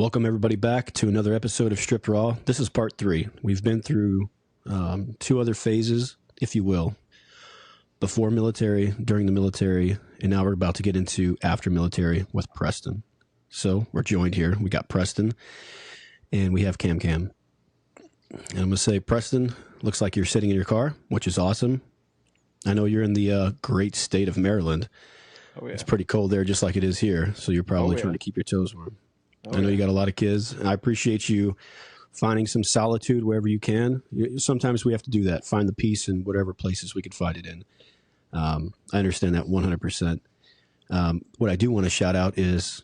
Welcome, everybody, back to another episode of Stripped Raw. This is part 3. We've been through 2 other phases, if you will. Before military, during the military, and now we're about to get into after military with Preston. So we're joined here. We got Preston, and we have Cam. And I'm going to say, Preston, looks like you're sitting in your car, which is awesome. I know you're in the great state of Maryland. Oh, yeah. It's pretty cold there, just like it is here, so you're probably trying to keep your toes warm. I know you got a lot of kids, and I appreciate you finding some solitude wherever you can. Sometimes we have to do that, find the peace in whatever places we can find it in. I understand that 100%. What I do want to shout out is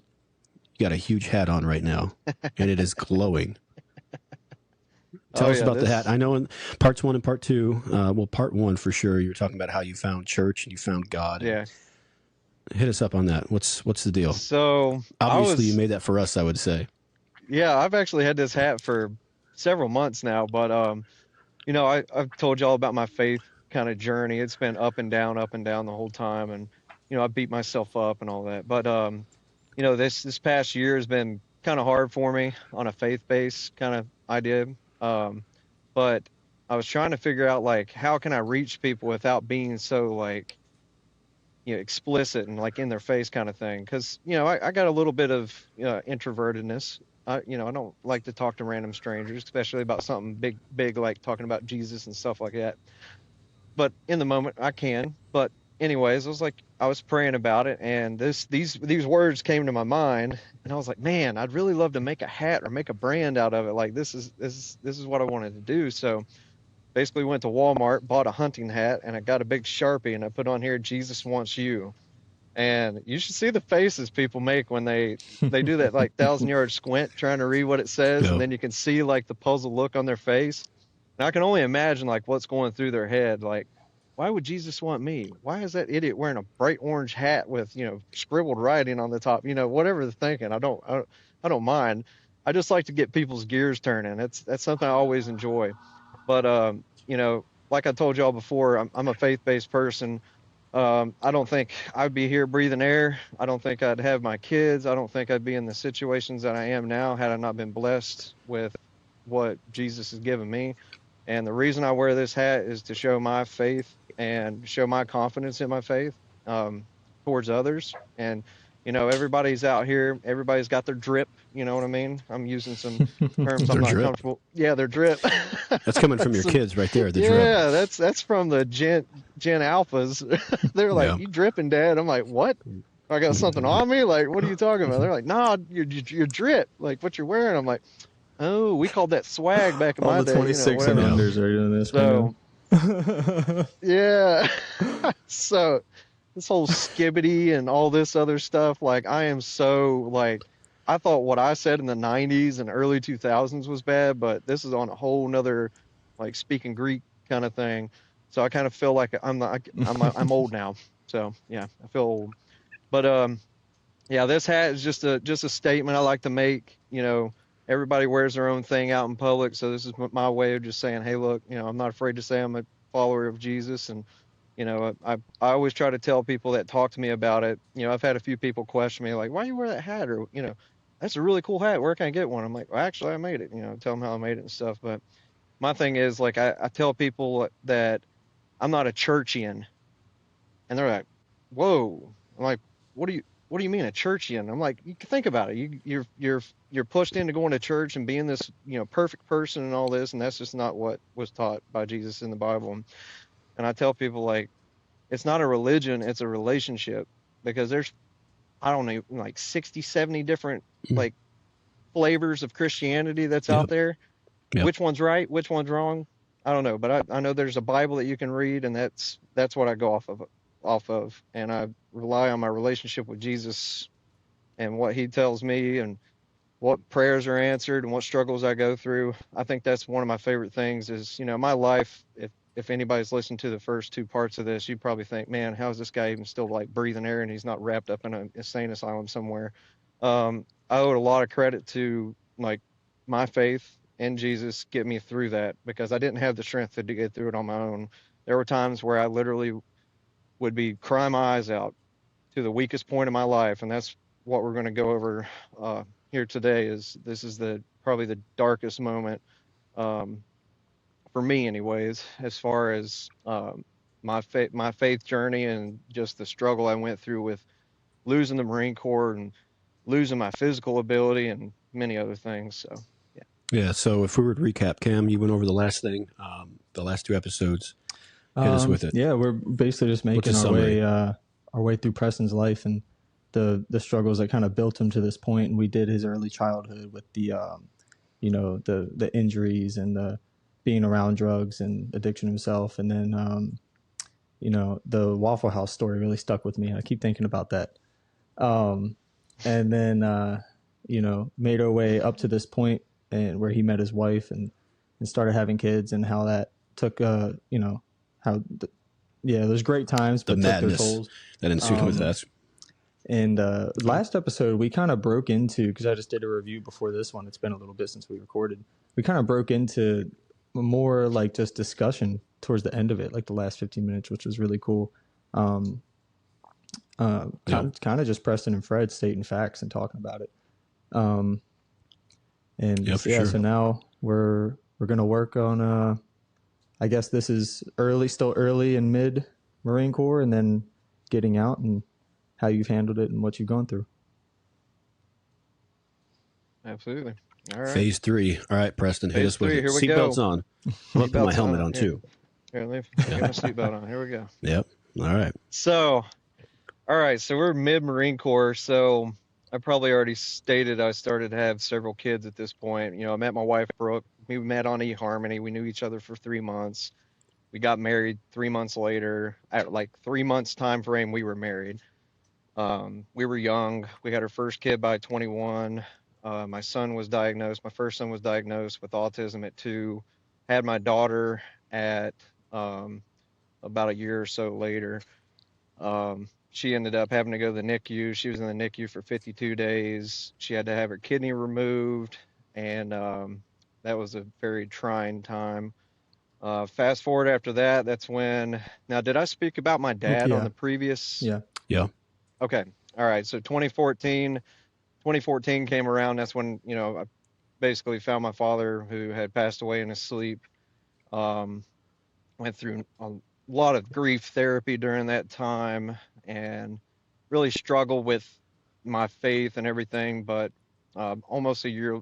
you got a huge hat on right now, and it is glowing. Tell us about the hat. I know in parts 1 and part 2, part 1 for sure, you were talking about how you found church and you found God. Yeah. Hit us up on that. What's the deal? So obviously you made that for us, I would say. Yeah, I've actually had this hat for several months now, but I've told y'all about my faith kind of journey. It's been up and down the whole time, and I beat myself up and all that. But this past year has been kind of hard for me on a faith-based kind of idea. But I was trying to figure out, like, how can I reach people without being so, like, explicit and like in their face kind of thing. Cause I got a little bit of introvertedness. I don't like to talk to random strangers, especially about something big, like talking about Jesus and stuff like that. But in the moment I can, but anyways, I was praying about it, and these words came to my mind, and I was like, man, I'd really love to make a hat or make a brand out of it. Like this is what I wanted to do. So basically went to Walmart, bought a hunting hat, and I got a big Sharpie, and I put on here, Jesus wants you. And you should see the faces people make when they do that, like 1,000-yard squint trying to read what it says. Yep. And then you can see like the puzzled look on their face. And I can only imagine like what's going through their head. Like, why would Jesus want me? Why is that idiot wearing a bright orange hat with, scribbled writing on the top? Whatever they're thinking, I don't mind. I just like to get people's gears turning. That's something I always enjoy. But, like I told y'all before, I'm a faith-based person. I don't think I'd be here breathing air. I don't think I'd have my kids. I don't think I'd be in the situations that I am now had I not been blessed with what Jesus has given me. And the reason I wear this hat is to show my faith and show my confidence in my faith towards others. And everybody's out here. Everybody's got their drip. You know what I mean? I'm using some terms I'm not comfortable. Yeah, their drip. That's coming from your kids right there. The drip. Yeah, that's from the Gen Alphas. They're like, "You dripping, Dad?" I'm like, "What? I got something on me? Like, what are you talking about?" They're like, "Nah, your drip. Like what you're wearing." I'm like, "Oh, we called that swag back in my day." All the 26 and unders are doing this. So, yeah. So. This whole skibbity and all this other stuff, like I am so like, I thought what I said in the 90s and early 2000s was bad, but this is on a whole nother, like speaking Greek kind of thing. So I kind of feel like I'm old now. So yeah, I feel old. But yeah, this hat is just a statement I like to make. Everybody wears their own thing out in public, so this is my way of just saying, hey, look, I'm not afraid to say I'm a follower of Jesus. And I always try to tell people that talk to me about it. I've had a few people question me like, why do you wear that hat? Or, that's a really cool hat. Where can I get one? I'm like, well, actually, I made it, tell them how I made it and stuff. But my thing is, like, I tell people that I'm not a churchian. And they're like, whoa. I'm like, what do you mean a churchian? I'm like, you can think about it. You're pushed into going to church and being this, perfect person and all this. And that's just not what was taught by Jesus in the Bible. And I tell people, like, it's not a religion, it's a relationship, because there's, I don't know, like 60, 70 different like flavors of Christianity that's out there. Yep. Which one's right? Which one's wrong? I don't know. But I know there's a Bible that you can read, and that's what I go off of. And I rely on my relationship with Jesus and what he tells me and what prayers are answered and what struggles I go through. I think that's one of my favorite things is, my life, if anybody's listened to the first 2 parts of this, you'd probably think, man, how is this guy even still like breathing air and he's not wrapped up in an insane asylum somewhere? I owe a lot of credit to like my faith in Jesus get me through that, because I didn't have the strength to get through it on my own. There were times where I literally would be crying my eyes out to the weakest point of my life. And that's what we're going to go over here today is this is the probably the darkest moment, um, for me anyways, as far as my faith journey and just the struggle I went through with losing the Marine Corps and losing my physical ability and many other things. So yeah. Yeah. So if we were to recap, Cam, you went over the last thing, the last two episodes. Hit us with it. Yeah, we're basically just making our way through Preston's life and the struggles that kind of built him to this point. And we did his early childhood with the the injuries and the being around drugs and addiction himself. And then the Waffle House story really stuck with me. I keep thinking about that. And then made our way up to this point and where he met his wife and started having kids, and how that took there's great times, but the madness took their tolls that ensued with that. And last episode we kind of broke into, because I just did a review before this one, it's been a little bit since we recorded, we kind of broke into more like just discussion towards the end of it, like the last 15 minutes, which was really cool. Kind of just Preston and Fred stating facts and talking about it. So now we're gonna work on I guess this is still early and mid Marine Corps, and then getting out and how you've handled it and what you've gone through. Absolutely. All right. Phase 3. All right, Preston, hit us with it. Seatbelts on. I'm going to put my helmet on too. Here, let me get my seatbelt on. Here we go. Yep. All right. So we're mid Marine Corps. So I probably already stated I started to have several kids at this point. I met my wife, Brooke. We met on eHarmony. We knew each other for 3 months. We got married 3 months later. At like 3 months time frame, we were married. We were young. We had our first kid by 21. My first son was diagnosed with autism at 2. Had my daughter at about a year or so later. She ended up having to go to the NICU. She was in the NICU for 52 days. She had to have her kidney removed, and that was a very trying time. Fast forward after that, that's when... Now, did I speak about my dad on the previous... Yeah. Okay. All right. So 2014 came around. That's when, I basically found my father, who had passed away in his sleep. Went through a lot of grief therapy during that time and really struggled with my faith and everything. But almost a year,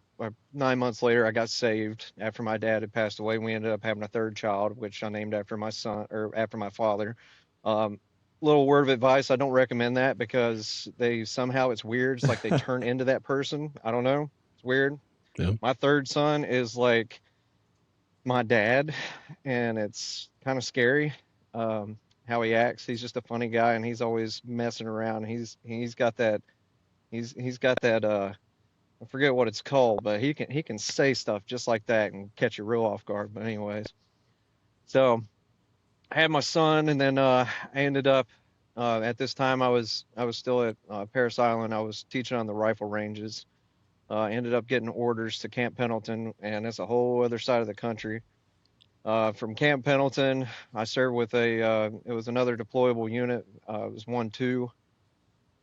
9 months later, I got saved after my dad had passed away. We ended up having a third child, which I named after my son, or after my father. Little word of advice: I don't recommend that, because it's weird. It's like they turn into that person. I don't know. It's weird. Yeah. My third son is like my dad, and it's kind of scary how he acts. He's just a funny guy, and he's always messing around. He's got that I forget what it's called, but he can say stuff just like that and catch you real off guard. But anyways, so I had my son, and then I ended up at this time I was still at Parris Island. I was teaching on the rifle ranges. Ended up getting orders to Camp Pendleton, and that's a whole other side of the country. From Camp Pendleton, I served with it was another deployable unit. It was 1-2,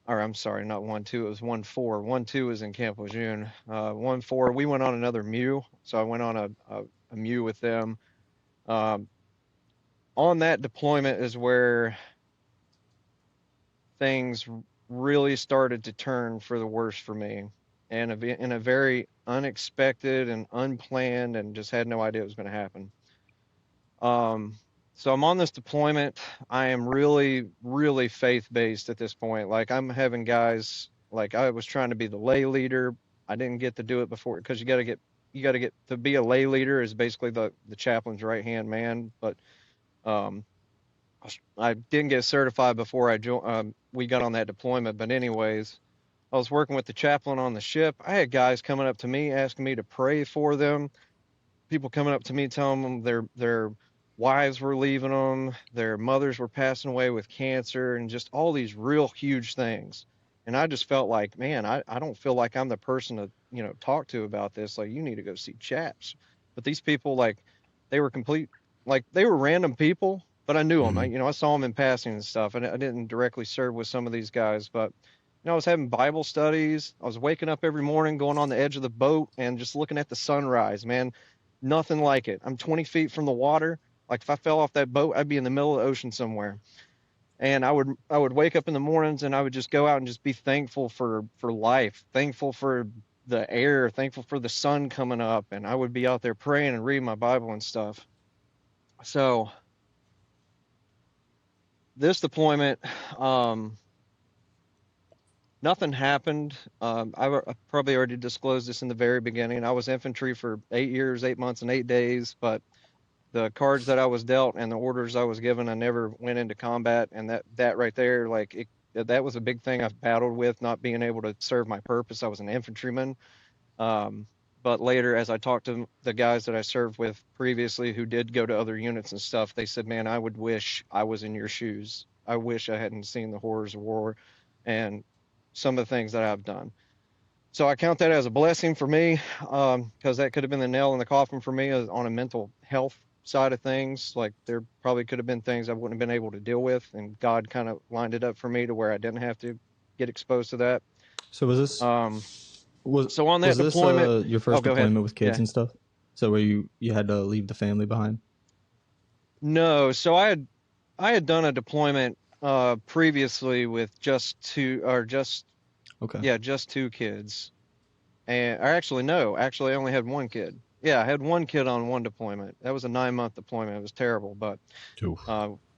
or I'm sorry, not 1-2. It was 1-4. 1-2 was in Camp Lejeune. 1-4, we went on another MEU, so I went on a MEU with them. On that deployment is where things really started to turn for the worse for me, and in a very unexpected and unplanned, and just had no idea it was going to happen. So I'm on this deployment. I am really, really faith-based at this point. Like, I'm having guys, like, I was trying to be the lay leader. I didn't get to do it before, because you got to get to be a lay leader is basically the chaplain's right-hand man. But I didn't get certified before we got on that deployment. But anyways, I was working with the chaplain on the ship. I had guys coming up to me asking me to pray for them. People coming up to me telling them their wives were leaving them, their mothers were passing away with cancer, and just all these real huge things. And I just felt like, man, I don't feel like I'm the person to talk to about this. Like, you need to go see chaps. But these people, like, they were they were random people, but I knew them. I saw them in passing and stuff, and I didn't directly serve with some of these guys. But I was having Bible studies. I was waking up every morning, going on the edge of the boat and just looking at the sunrise, man. Nothing like it. I'm 20 feet from the water. Like if I fell off that boat, I'd be in the middle of the ocean somewhere. And I would wake up in the mornings and I would just go out and just be thankful for life, thankful for the air, thankful for the sun coming up, and I would be out there praying and reading my Bible and stuff. So this deployment, um, nothing happened. I probably already disclosed this in the very beginning. I was infantry for 8 years, 8 months, and 8 days, but the cards that I was dealt and the orders I was given, I never went into combat. And that right there, like that was a big thing I've battled with, not being able to serve my purpose. I was an infantryman. Um, but later, as I talked to the guys that I served with previously who did go to other units and stuff, they said, man, I would wish I was in your shoes. I wish I hadn't seen the horrors of war and some of the things that I've done. So I count that as a blessing for me, because that could have been the nail in the coffin for me on a mental health side of things. Like there probably could have been things I wouldn't have been able to deal with, and God kind of lined it up for me to where I didn't have to get exposed to that. So was this so on that deployment, your first deployment with kids yeah. and stuff? So where you had to leave the family behind? No, so I had done a deployment previously with just two kids. And I only had one kid. Yeah, I had one kid on one deployment. That was a 9-month deployment. It was terrible, but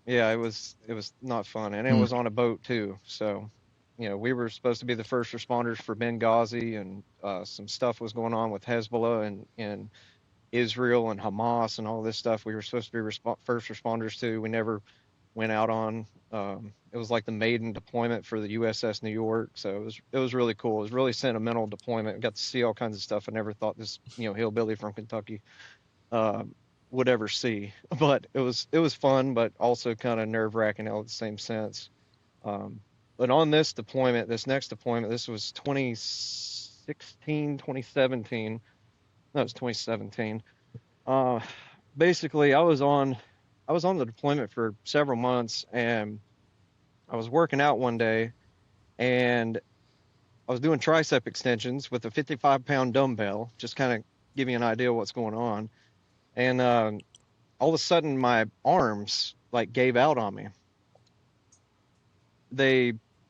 yeah, it was not fun, and it was on a boat too. So, we were supposed to be the first responders for Benghazi, and some stuff was going on with Hezbollah and Israel and Hamas and all this stuff. We were supposed to be first responders to. We never went out on. It was like the maiden deployment for the USS New York, so it was really cool. It was really sentimental deployment. Got to see all kinds of stuff I never thought this hillbilly from Kentucky would ever see. But it was fun, but also kind of nerve wracking all at the same sense. But on this next deployment, this was 2016, 2017. No, it was 2017. Basically, I was on the deployment for several months, and I was working out one day, and I was doing tricep extensions with a 55-pound dumbbell, just kind of give you an idea of what's going on. And all of a sudden, my arms like gave out on me.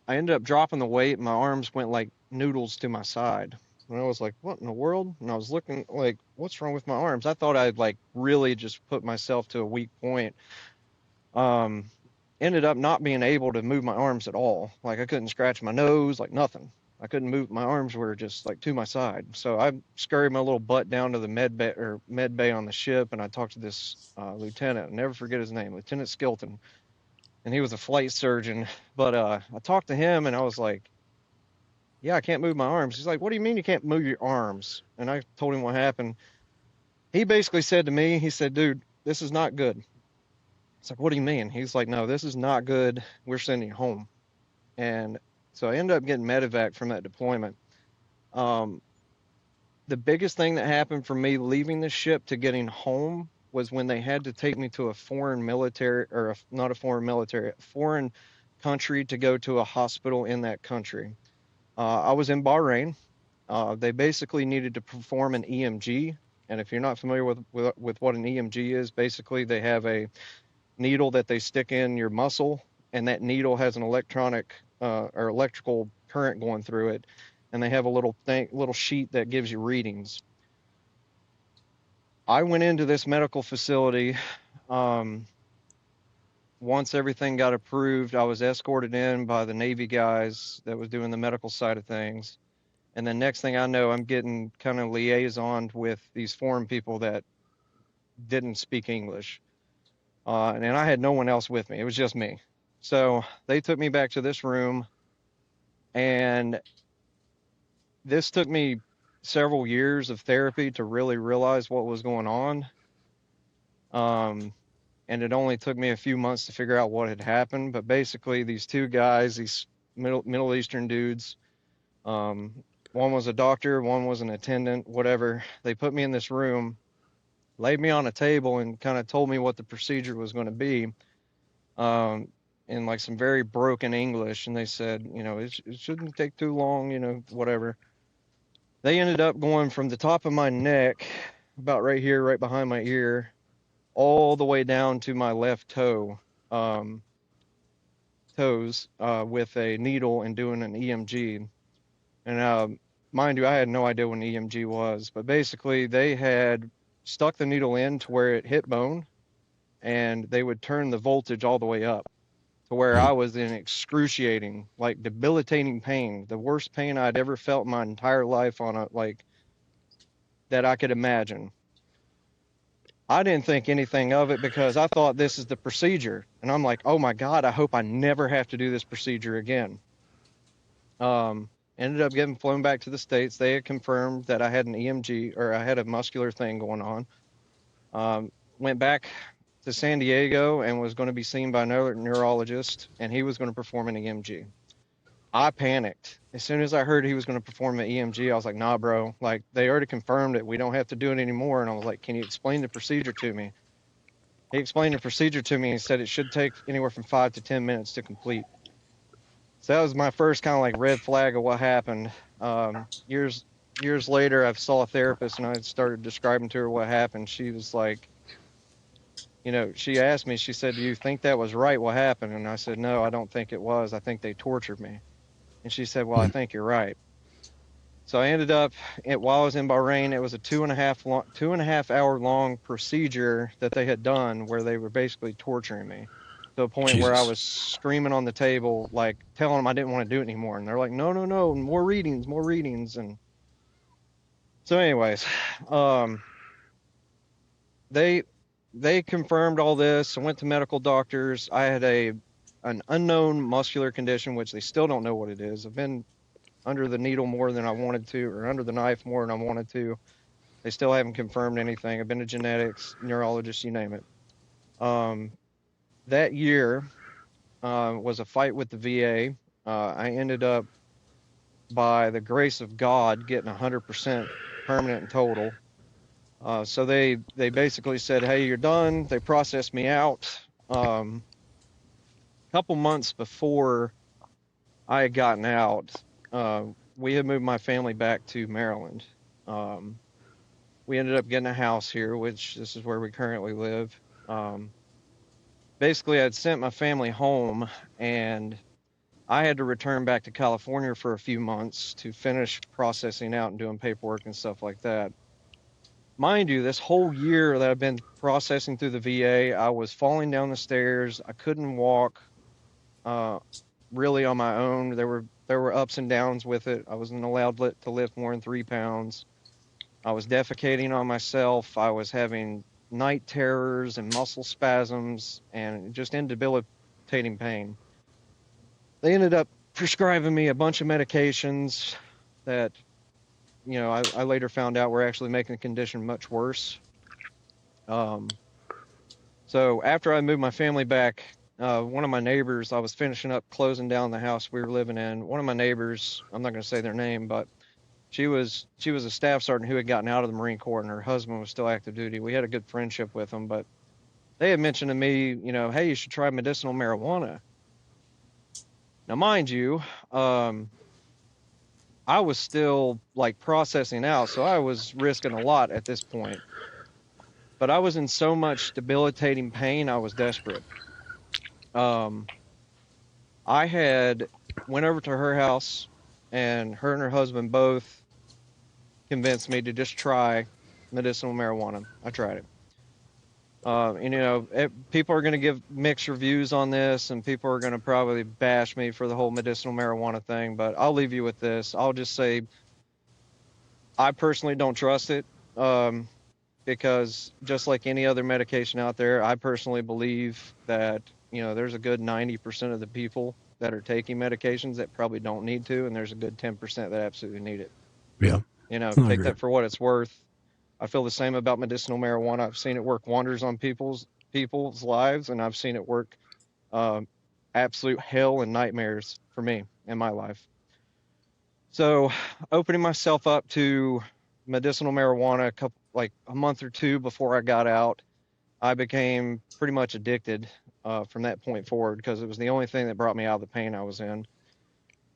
I ended up dropping the weight, and my arms went like noodles to my side. And I was like, what in the world? And I was looking like, what's wrong with my arms? I thought I'd like really just put myself to a weak point. Ended up not being able to move my arms at all. Like I couldn't scratch my nose, like nothing. I couldn't move. My arms were just like to my side. So I scurried my little butt down to the med bay on the ship, and I talked to this lieutenant. I'll never forget his name, Lieutenant Skilton. And he was a flight surgeon. But I talked to him, and I was like, yeah, I can't move my arms. He's like, what do you mean you can't move your arms? And I told him what happened. He basically said to me, he said, dude, this is not good. It's like, what do you mean? He's like, no, this is not good. We're sending you home. And so I ended up getting medevac from that deployment. The biggest thing that happened for me leaving the ship to getting home was when they had to take me to a foreign military, or not a foreign military, a foreign country to go to a hospital in that country. I was in Bahrain. They basically needed to perform an EMG. And if you're not familiar with what an EMG is, basically they have a needle that they stick in your muscle, and that needle has an electrical current going through it. And they have a little sheet that gives you readings. I went into this medical facility. Once everything got approved, I was escorted in by the Navy guys that was doing the medical side of things. And then next thing I know, I'm getting kind of liaisoned with these foreign people that didn't speak English. And I had no one else with me. It was just me. So they took me back to this room, and this took me several years of therapy to really realize what was going on. And it only took me a few months to figure out what had happened. But basically, these two guys, these Middle Eastern dudes, one was a doctor, one was an attendant, whatever. They put me in this room, laid me on a table, and kind of told me what the procedure was going to be. in like some very broken English, and they said, it shouldn't take too long, whatever. They ended up going from the top of my neck, about right here, right behind my ear, all the way down to my left toes, with a needle and doing an EMG. And mind you, I had no idea what an EMG was, but basically they had stuck the needle in to where it hit bone, and they would turn the voltage all the way up to where I was in excruciating, like debilitating pain, the worst pain I'd ever felt in my entire life that I could imagine. I didn't think anything of it because I thought this is the procedure. And I'm like, oh my God, I hope I never have to do this procedure again. Ended up getting flown back to the States. They had confirmed that I had an EMG, or I had a muscular thing going on. Went back to San Diego and was going to be seen by another neurologist, and he was going to perform an EMG. I panicked. As soon as I heard he was going to perform an EMG, I was like, nah, bro, like they already confirmed it. We don't have to do it anymore. And I was like, can you explain the procedure to me? He explained the procedure to me and said it should take anywhere from 5 to 10 minutes to complete. So that was my first kind of like red flag of what happened. Years later, I saw a therapist and I started describing to her what happened. She was like, she asked me, she said, do you think that was right, what happened? And I said, no, I don't think it was. I think they tortured me. And she said, well, I think you're right. So I ended up, while I was in Bahrain, it was a 2.5 hour long procedure that they had done where they were basically torturing me to a point where I was screaming on the table, like telling them I didn't want to do it anymore. And they're like, no, more readings. And so anyways, they confirmed all this. I went to medical doctors. I had an unknown muscular condition, which they still don't know what it is. I've been under the needle more than I wanted to, or under the knife more than I wanted to. They still haven't confirmed anything. I've been to genetics, neurologist, you name it. That year was a fight with the VA. I ended up, by the grace of God, getting 100% permanent and total. So they basically said, hey, you're done. They processed me out. A couple months before I had gotten out, we had moved my family back to Maryland. We ended up getting a house here, which this is where we currently live. Basically, I'd sent my family home, and I had to return back to California for a few months to finish processing out and doing paperwork and stuff like that. Mind you, this whole year that I've been processing through the VA, I was falling down the stairs. I couldn't walk really on my own. There were ups and downs with it. I wasn't allowed to lift more than 3 pounds. I was defecating on myself. I was having night terrors and muscle spasms and just in debilitating pain. They ended up prescribing me a bunch of medications that, I later found out were actually making the condition much worse. So after I moved my family back, one of my neighbors, I was finishing up closing down the house we were living in. One of my neighbors, I'm not going to say their name, but she was a staff sergeant who had gotten out of the Marine Corps, and her husband was still active duty. We had a good friendship with them, but they had mentioned to me, hey, you should try medicinal marijuana. Now, mind you, I was still like processing out, so I was risking a lot at this point. But I was in so much debilitating pain, I was desperate. I had went over to her house, and her and her husband both convinced me to just try medicinal marijuana. I tried it. People are going to give mixed reviews on this, and people are going to probably bash me for the whole medicinal marijuana thing, but I'll leave you with this. I'll just say I personally don't trust it, because just like any other medication out there, I personally believe that, there's a good 90% of the people that are taking medications that probably don't need to, and there's a good 10% that absolutely need it. Yeah. Take that for what it's worth. I feel the same about medicinal marijuana. I've seen it work wonders on people's lives, and I've seen it work absolute hell and nightmares for me in my life. So, opening myself up to medicinal marijuana a month or two before I got out, I became pretty much addicted. from that point forward, because it was the only thing that brought me out of the pain I was in.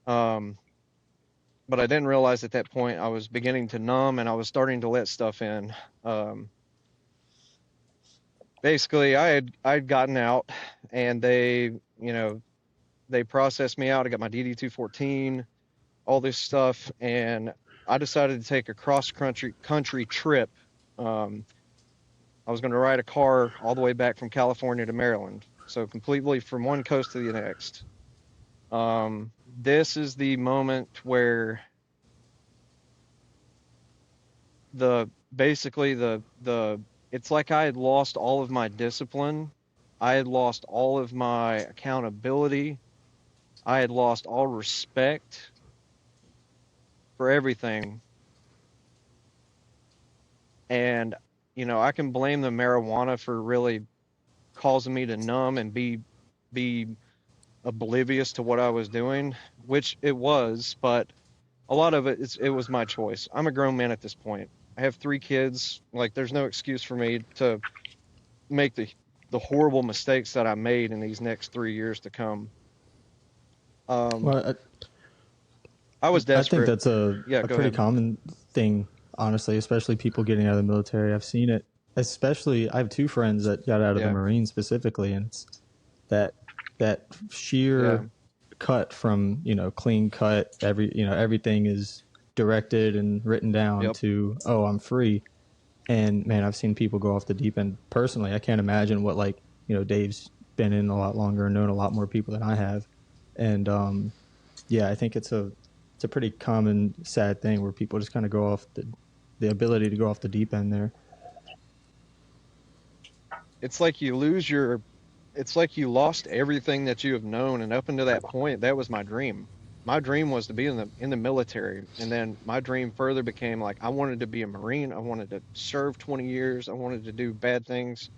But I didn't realize at that point I was beginning to numb and I was starting to let stuff in. Basically, I'd gotten out, and they processed me out. I got my DD-214, all this stuff, and I decided to take a cross-country trip. I was going to ride a car all the way back from California to Maryland, so completely from one coast to the next. This is the moment where basically it's like I had lost all of my discipline. I had lost all of my accountability. I had lost all respect for everything. And, I can blame the marijuana for really causing me to numb and be oblivious to what I was doing, which it was, but a lot of it was my choice. I'm a grown man at this point. I have 3 kids. Like, there's no excuse for me to make the horrible mistakes that I made in these next 3 years to come. Well, I was desperate. I think that's a pretty common thing, honestly, especially people getting out of the military. I've seen it, especially I have 2 friends that got out of the Marines specifically, and it's that sheer cut from, clean cut, everything is directed and written down to, oh, I'm free. And man, I've seen people go off the deep end. Personally, I can't imagine what, like, Dave's been in a lot longer and known a lot more people than I have. And I think it's a pretty common sad thing where people just kind of go off the ability to go off the deep end there. It's like it's like you lost everything that you have known, and up until that point, that was my dream. My dream was to be in the military, and then my dream further became like I wanted to be a Marine. I wanted to serve 20 years. I wanted to do bad things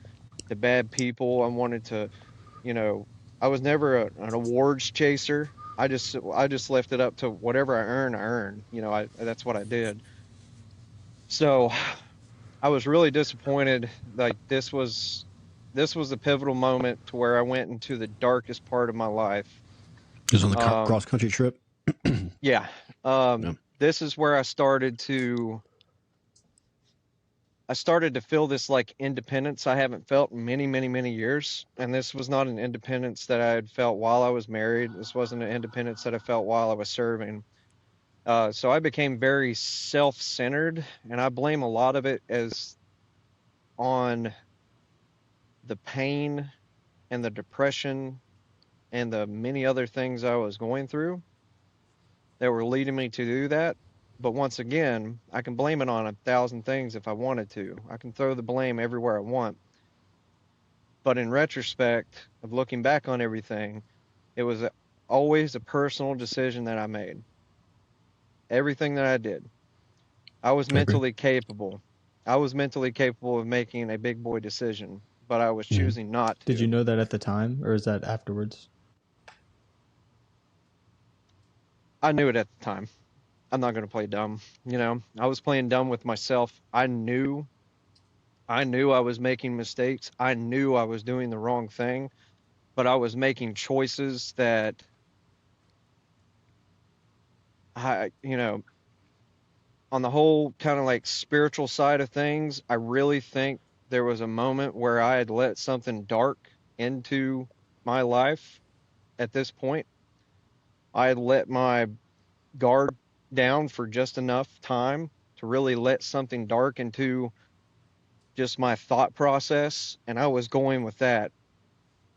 to bad people. I wanted to, I was never an awards chaser. I just left it up to whatever I earn. That's what I did. So I was really disappointed. Like, this was a pivotal moment to where I went into the darkest part of my life. It was on the cross-country trip? Yeah. This is where I started to feel this, like, independence I haven't felt in many, many, many years. And this was not an independence that I had felt while I was married. This wasn't an independence that I felt while I was serving. So I became very self-centered, and I blame a lot of it on the pain and the depression and the many other things I was going through that were leading me to do that. But once again, I can blame it on 1,000 things if I wanted to. I can throw the blame everywhere I want. But in retrospect, of looking back on everything, it was always a personal decision that I made. Everything that I did, I was mentally capable. I was mentally capable of making a big boy decision, but I was choosing not to. Did you know that at the time, or is that afterwards? I knew it at the time. I'm not going to play dumb. I was playing dumb with myself. I knew I was making mistakes. I knew I was doing the wrong thing, but I was making choices that on the whole kind of like spiritual side of things, I really think there was a moment where I had let something dark into my life at this point. I had let my guard down for just enough time to really let something dark into just my thought process, and I was going with that.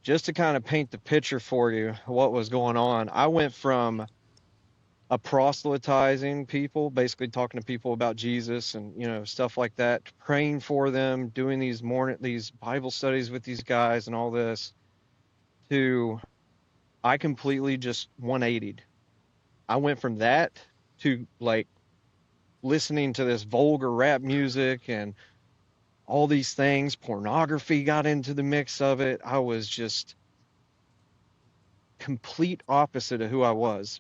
Just to kind of paint the picture for you what was going on, I went from a proselytizing people, basically talking to people about Jesus and stuff like that, praying for them, doing these Bible studies with these guys and all this, to I completely just 180'd. I went from that to, like, listening to this vulgar rap music and all these things. Pornography got into the mix of it. I was just complete opposite of who I was,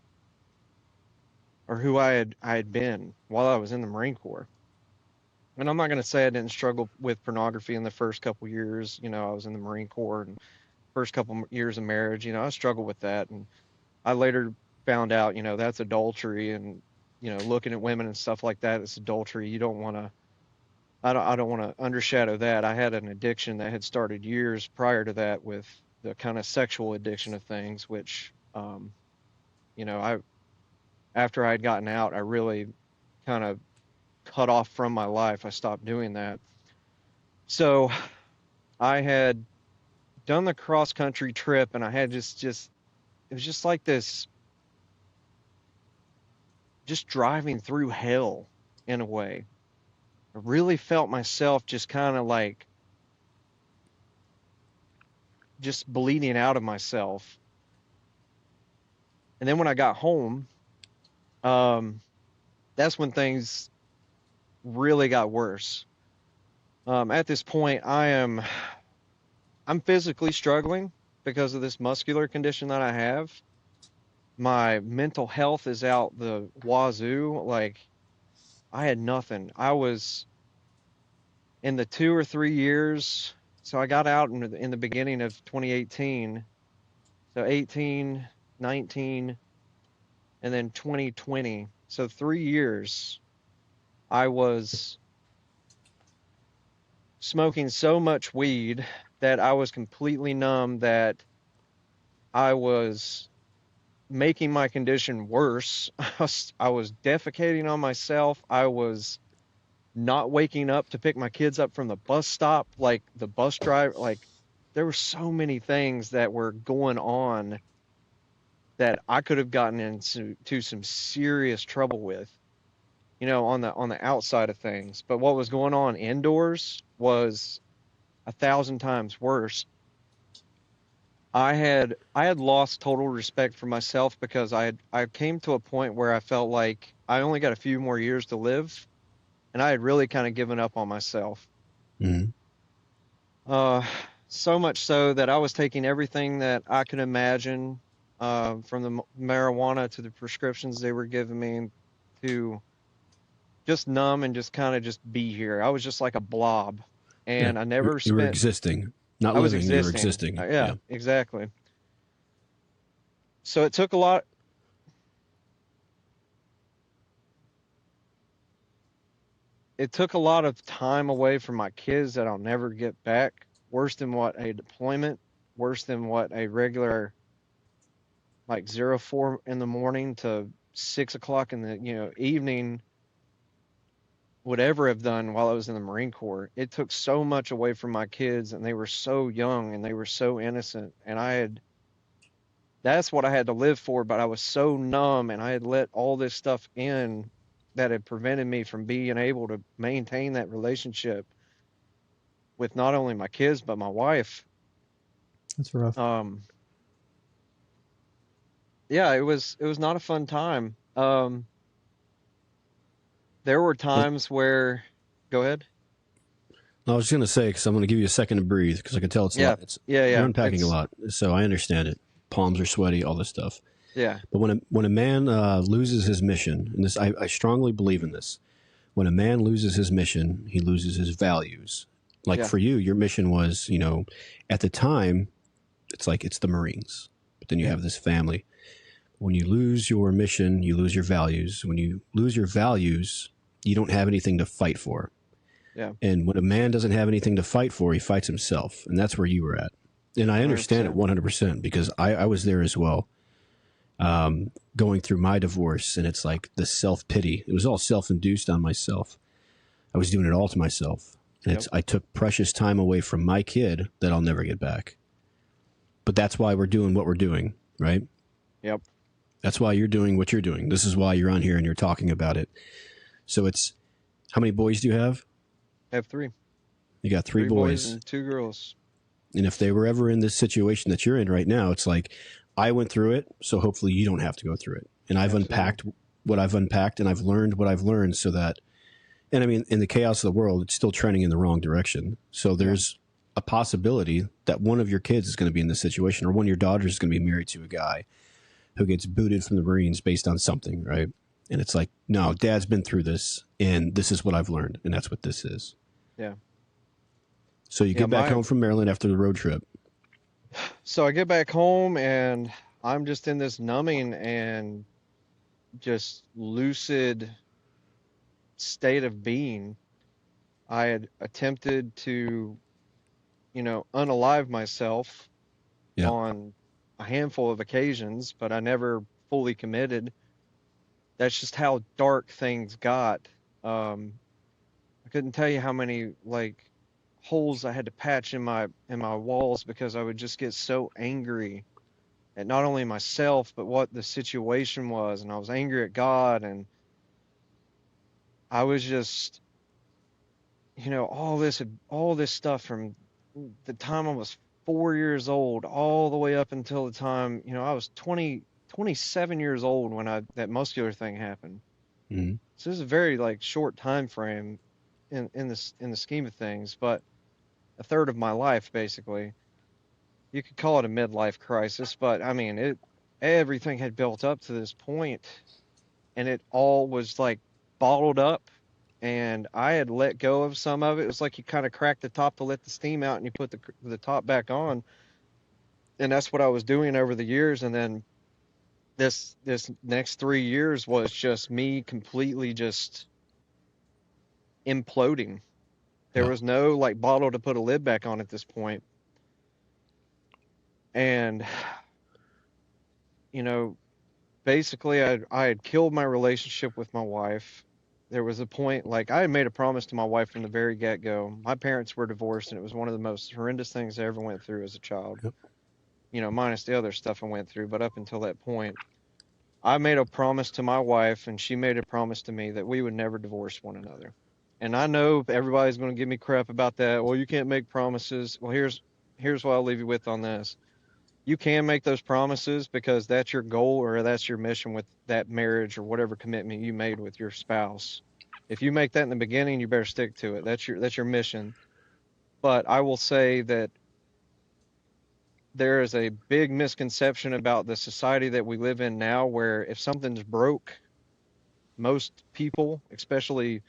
or who I had been while I was in the Marine Corps. And I'm not going to say I didn't struggle with pornography in the first couple years. I was in the Marine Corps, and first couple years of marriage, I struggled with that. And I later found out, that's adultery, and, looking at women and stuff like that, it's adultery. You don't want to, I don't want to undershadow that. I had an addiction that had started years prior to that with the kind of sexual addiction of things, which, after I had gotten out, I really kind of cut off from my life. I stopped doing that. So I had done the cross country trip, and I had just it was just like this, just driving through hell in a way. I really felt myself just kind of like just bleeding out of myself. And then when I got home, that's when things really got worse. At this point, I'm physically struggling because of this muscular condition that I have. My mental health is out the wazoo. Like, I had nothing. I was in the 2 or 3 years. So I got out in the beginning of 2018. So 18, 19, and then 2020. So 3 years I was smoking so much weed that I was completely numb, that I was making my condition worse. I was defecating on myself. I was not waking up to pick my kids up from the bus stop, like the bus driver. Like, there were so many things that were going on that I could have gotten into some serious trouble with, on the outside of things. But what was going on indoors was 1,000 times worse. I had lost total respect for myself, because I came to a point where I felt like I only got a few more years to live, and I had really kind of given up on myself. Mm-hmm. So much so that I was taking everything that I could imagine, from the marijuana to the prescriptions they were giving me, to just numb and just kind of just be here. I was just like a blob, and I never spent. You were existing, not living. You were existing. Yeah, exactly. So it took a lot. It took a lot of time away from my kids that I'll never get back. Worse than what a deployment, worse than what a regular, like 04 in the morning to 6 o'clock in the evening would ever have done while I was in the Marine Corps. It took so much away from my kids, and they were so young and they were so innocent, and that's what I had to live for. But I was so numb, and I had let all this stuff in that had prevented me from being able to maintain that relationship with not only my kids but my wife. That's rough. Yeah, it was not a fun time. There were times where, go ahead. I was just going to say, because I'm going to give you a second to breathe, because I can tell it's a lot. You're unpacking a lot, so I understand it. Palms are sweaty, all this stuff. Yeah. But when a man loses his mission, and this I strongly believe in this, when a man loses his mission, he loses his values. Like for you, your mission was, at the time, it's like it's the Marines, but then you have this family. When you lose your mission, you lose your values. When you lose your values, you don't have anything to fight for. Yeah. And when a man doesn't have anything to fight for, he fights himself. And that's where you were at. And I understand 100%. It 100%, because I was there as well, going through my divorce. And it's like the self-pity. It was all self-induced on myself. I was doing it all to myself. And I took precious time away from my kid that I'll never get back. But that's why we're doing what we're doing, right? Yep. That's why you're doing what you're doing. This is why you're on here and you're talking about it. So it's, how many boys do you have? I have 3. You got 3 boys and 2 girls. And if they were ever in this situation that you're in right now, it's like, I went through it, so hopefully you don't have to go through it. And I've unpacked what I've unpacked, and I've learned what I've learned, so that, and I mean, in the chaos of the world, it's still trending in the wrong direction. So there's a possibility that one of your kids is going to be in this situation, or one of your daughters is going to be married to a guy who gets booted from the Marines based on something, right? And it's like, no, Dad's been through this, and this is what I've learned, and that's what this is. Yeah. So you get back home from Maryland after the road trip. So I get back home and I'm just in this numbing and just lucid state of being. I had attempted to, unalive myself Yeah. on a handful of occasions, but I never fully committed. That's just how dark things got. I couldn't tell you how many like holes I had to patch in my walls because I would just get so angry at not only myself but what the situation was, and I was angry at God, and I was just, all this stuff from the time I was 4 years old all the way up until the time, I was 27 years old when that muscular thing happened. Mm-hmm. So this is a very like short time frame in the scheme of things, but a third of my life basically. You could call it a midlife crisis, but I mean, everything had built up to this point and it all was like bottled up, and I had let go of some of it. It was like you kind of cracked the top to let the steam out and you put the top back on. And that's what I was doing over the years. And then this next 3 years was just me completely just imploding. There Yeah. was no like bottle to put a lid back on at this point. And you know, basically I had killed my relationship with my wife. There was a point, like, I had made a promise to my wife from the very get-go. My parents were divorced, and it was one of the most horrendous things I ever went through as a child. Yep. Minus the other stuff I went through, but up until that point, I made a promise to my wife, and she made a promise to me that we would never divorce one another. And I know everybody's going to give me crap about that. Well, you can't make promises. Well, here's what I'll leave you with on this. You can make those promises because that's your goal or that's your mission with that marriage or whatever commitment you made with your spouse. If you make that in the beginning, you better stick to it. That's your mission. But I will say that there is a big misconception about the society that we live in now, where if something's broke, most people, especially,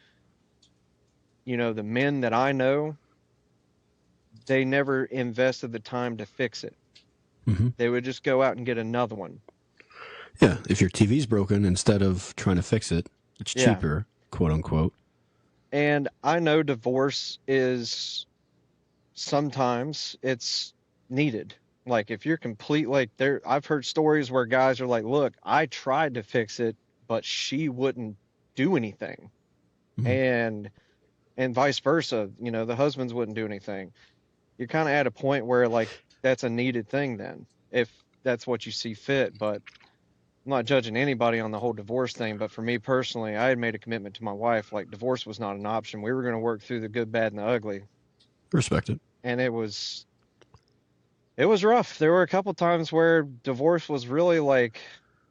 the men that I know, they never invested the time to fix it. Mm-hmm. They would just go out and get another one. Yeah. If your TV's broken, instead of trying to fix it, it's Yeah. cheaper, quote unquote. And I know divorce is sometimes it's needed. Like if you're complete, like I've heard stories where guys are like, look, I tried to fix it, but she wouldn't do anything. Mm-hmm. And vice versa, the husbands wouldn't do anything. You're kind of at a point where like that's a needed thing then, if that's what you see fit. But I'm not judging anybody on the whole divorce thing, but for me personally, I had made a commitment to my wife. Like divorce was not an option. We were going to work through the good, bad, and the ugly. Respect it. And it was rough. There were a couple times where divorce was really like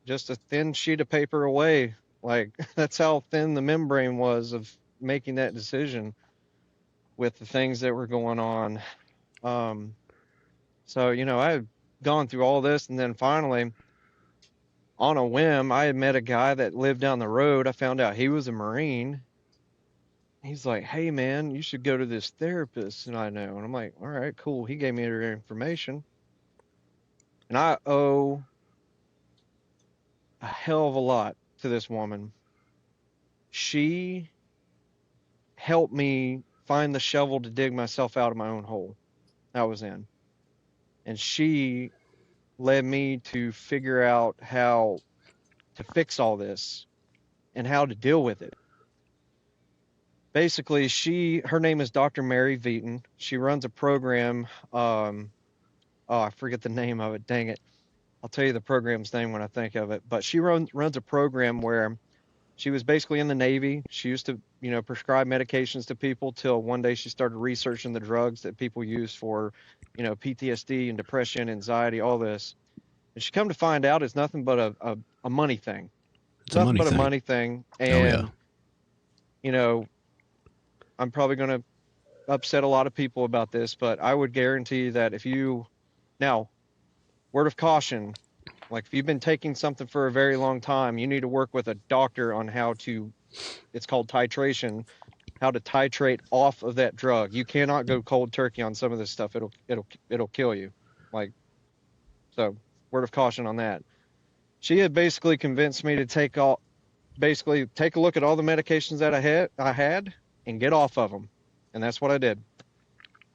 just a thin sheet of paper away. Like that's how thin the membrane was of making that decision with the things that were going on. So, I had gone through all this, and then finally, on a whim, I had met a guy that lived down the road. I found out he was a Marine. He's like, hey, man, you should go to this therapist. And I know. And I'm like, all right, cool. He gave me her information. And I owe a hell of a lot to this woman. She helped me find the shovel to dig myself out of my own hole I was in. And she led me to figure out how to fix all this and how to deal with it. Basically, her name is Dr. Mary Veaton. She runs a program. I forget the name of it. Dang it. I'll tell you the program's name when I think of it. But she runs a program where she was basically in the Navy. She used to, prescribe medications to people till one day she started researching the drugs that people use for, PTSD and depression, anxiety, all this. And she come to find out it's nothing but a money thing. It's nothing but a money thing. And, I'm probably going to upset a lot of people about this, but I would guarantee that now, word of caution, like if you've been taking something for a very long time, you need to work with a doctor on it's called titration, how to titrate off of that drug. You cannot go cold turkey on some of this stuff. It'll kill you. Like So word of caution on that. She had basically convinced me to take a look at all the medications that I had and get off of them. And that's what I did.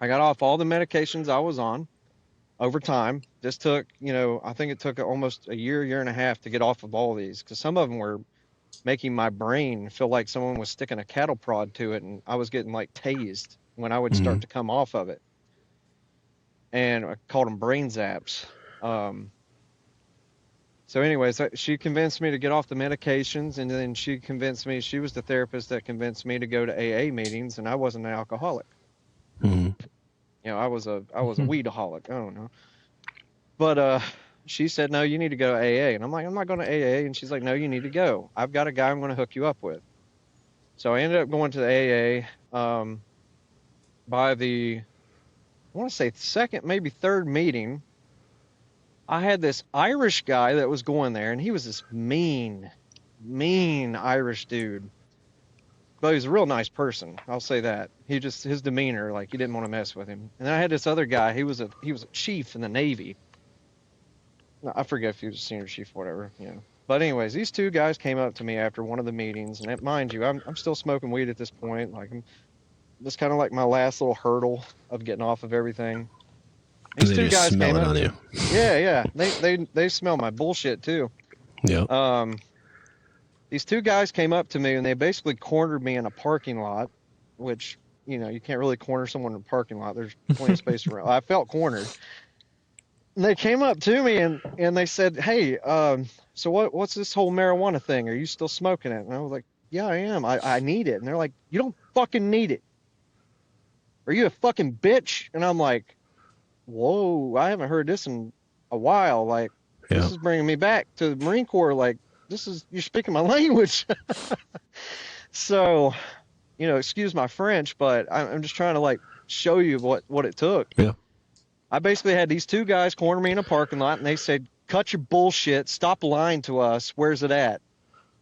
I got off all the medications I was on over time. This took, I think it took almost a year and a half to get off of all of these, because some of them were making my brain feel like someone was sticking a cattle prod to it, and I was getting like tased when I would start to come off of it. And I called them brain zaps. So anyways, she convinced me to get off the medications, and then she was the therapist that convinced me to go to AA meetings, and I wasn't an alcoholic. I was a weedaholic. I don't know. But she said, no, you need to go to AA. And I'm like, I'm not going to AA. And she's like, no, you need to go. I've got a guy I'm going to hook you up with. So I ended up going to the AA by I want to say second, maybe third meeting. I had this Irish guy that was going there, and he was this mean Irish dude. But he was a real nice person. I'll say that. His demeanor, like, you didn't want to mess with him. And then I had this other guy. He was a chief in the Navy. I forget if he was a senior chief or whatever, But anyways, these two guys came up to me after one of the meetings, and mind you, I'm still smoking weed at this point. Like, this kind of like my last little hurdle of getting off of everything. These two guys came up on you. Yeah. They smell my bullshit too. Yeah. These two guys came up to me, and they basically cornered me in a parking lot, which, you can't really corner someone in a parking lot. There's plenty of space around. I felt cornered. And they came up to me and they said, hey, so what's this whole marijuana thing? Are you still smoking it? And I was like, yeah, I am. I need it. And they're like, you don't fucking need it. Are you a fucking bitch? And I'm like, whoa, I haven't heard this in a while. Like, This is bringing me back to the Marine Corps. Like, you're speaking my language. So, excuse my French, but I'm just trying to like show you what it took. Yeah. I basically had these two guys corner me in a parking lot, and they said, cut your bullshit. Stop lying to us. Where's it at?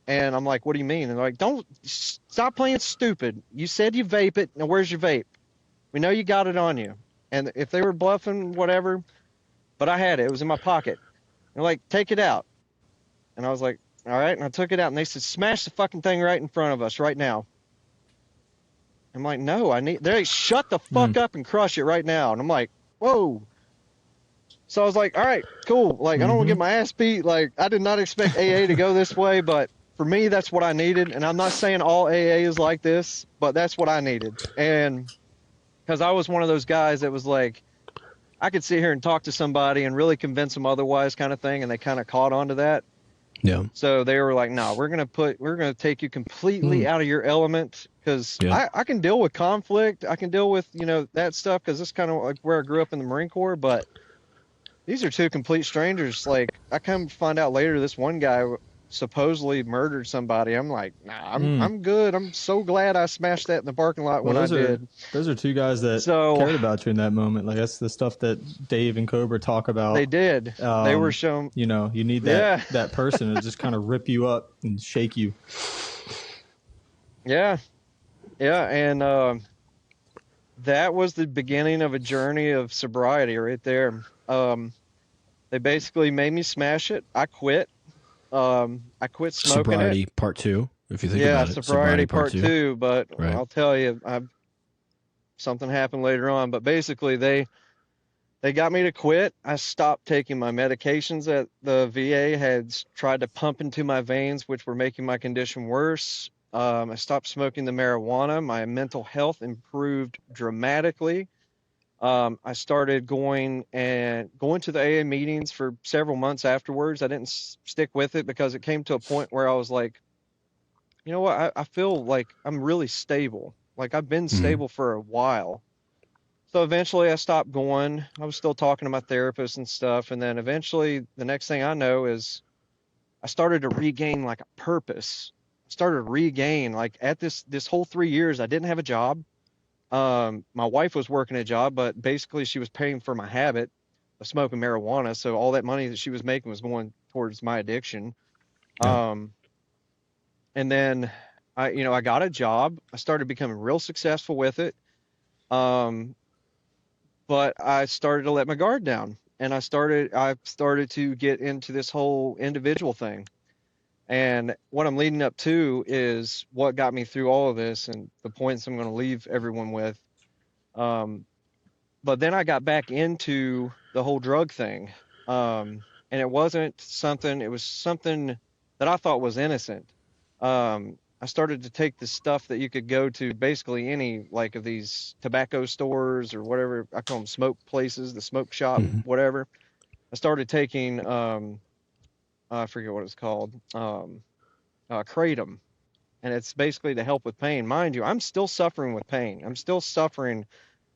And I'm like, what do you mean? And they're like, don't stop playing stupid. You said you vape it. Now where's your vape? We know you got it on you. And if they were bluffing, whatever, but I had it. It was in my pocket. They're like, take it out. And I was like, all right. And I took it out, and they said, smash the fucking thing right in front of us right now. I'm like, no, they're like, shut the fuck up and crush it right now. And I'm like, whoa. So I was like, all right, cool. Like, I don't want to get my ass beat. Like, I did not expect AA to go this way, but for me, that's what I needed. And I'm not saying all AA is like this, but that's what I needed. And because I was one of those guys that was like, I could sit here and talk to somebody and really convince them otherwise kind of thing. And they kind of caught on to that. Yeah. So they were like, no, we're going to take you completely out of your element. Because I can deal with conflict. I can deal with, that stuff, because it's kind of like where I grew up in the Marine Corps. But these are two complete strangers. Like, I come to find out later this one guy supposedly murdered somebody. I'm like, nah, I'm good. I'm so glad I smashed that in the parking lot when I did. Those are two guys that cared about you in that moment. Like, that's the stuff that Dave and Cobra talk about. They did. They were shown. You need that person to just kind of rip you up and shake you. Yeah. Yeah, and that was the beginning of a journey of sobriety right there. They basically made me smash it. I quit. I quit smoking sobriety it. Part 2, if you think about it. Yeah, sobriety part 2. But right. I'll tell you, something happened later on. But basically, they got me to quit. I stopped taking my medications that the VA had tried to pump into my veins, which were making my condition worse. I stopped smoking the marijuana. My mental health improved dramatically. I started going to the AA meetings for several months afterwards. I didn't stick with it because it came to a point where I was like, you know what? I feel like I'm really stable. Like, I've been stable for a while. So eventually I stopped going. I was still talking to my therapist and stuff. And then eventually the next thing I know is I started to regain like a purpose. Like, at this whole 3 years, I didn't have a job. My wife was working a job, but basically she was paying for my habit of smoking marijuana. So all that money that she was making was going towards my addiction. Yeah. And then I got a job. I started becoming real successful with it. But I started to let my guard down. and I started to get into this whole individual thing. And what I'm leading up to is what got me through all of this and the points I'm going to leave everyone with. Um, but then I got back into the whole drug thing. And it was something that I thought was innocent. I started to take the stuff that you could go to basically any like of these tobacco stores or whatever I call them, smoke places, the smoke shop, Mm-hmm. whatever. I started taking, I forget what it's called, kratom, and it's basically to help with pain. Mind you, I'm still suffering with pain. I'm still suffering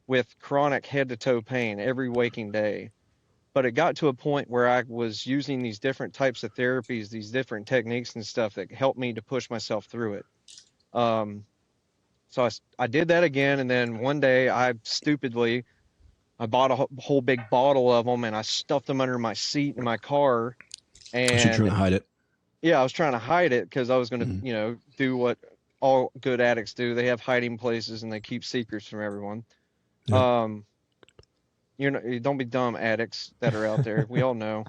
with chronic head to toe pain every waking day. But it got to a point where I was using these different types of therapies, these different techniques and stuff that helped me to push myself through it. Um, so I did that again, and then one day I bought a whole big bottle of them, and I stuffed them under my seat in my car. Because you're trying And to hide it. yeah, I was trying to hide it because I was going to, Mm-hmm. Do what all good addicts do. They have hiding places and they keep secrets from everyone. Yep. Um, don't be dumb, addicts that are out there. We all know.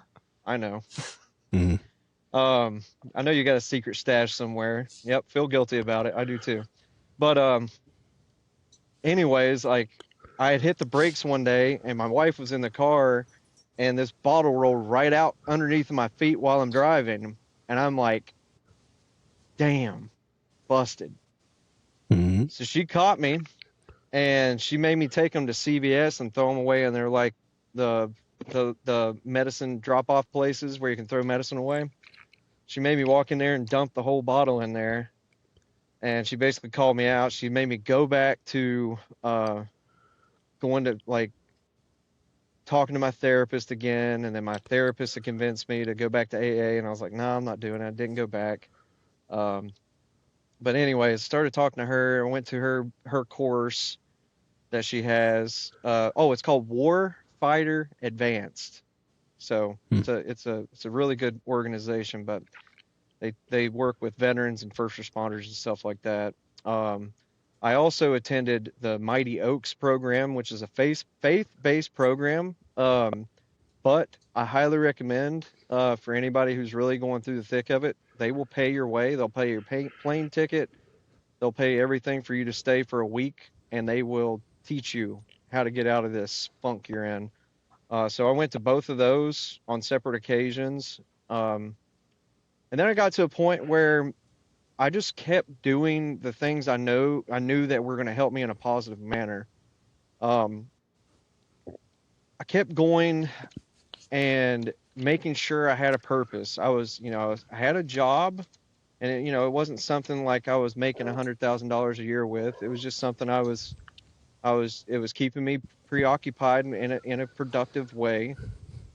I know. Mm-hmm. I know you got a secret stash somewhere. Yep, feel guilty about it. I do too. But anyways, like I had hit the brakes one day and my wife was in the car and this bottle rolled right out underneath my feet while I'm driving, and I'm like, damn, busted. Mm-hmm. So she caught me and she made me take them to CVS and throw them away in their like the the medicine drop off places where you can throw medicine away. She made me walk in there and dump the whole bottle in there, and she basically called me out. She made me go back to going to like talking to my therapist again, and then my therapist had convinced me to go back to AA, and I was like, no, I'm not doing it. I didn't go back. Um, but anyways, started talking to her. I went to her course that she has. It's called War Fighter Advanced. So it's a really good organization, but they work with veterans and first responders and stuff like that. I also attended the Mighty Oaks program, which is a faith-based program. But I highly recommend for anybody who's really going through the thick of it, they will pay your way. They'll pay your plane ticket. They'll pay everything for you to stay for a week, and they will teach you how to get out of this funk you're in. So I went to both of those on separate occasions. And then I got to a point where I just kept doing the things I knew that were going to help me in a positive manner. Um, I kept going and making sure I had a purpose. I had a job, and it wasn't something like I was making $100,000 a year with. It was just something it was keeping me preoccupied in a productive way.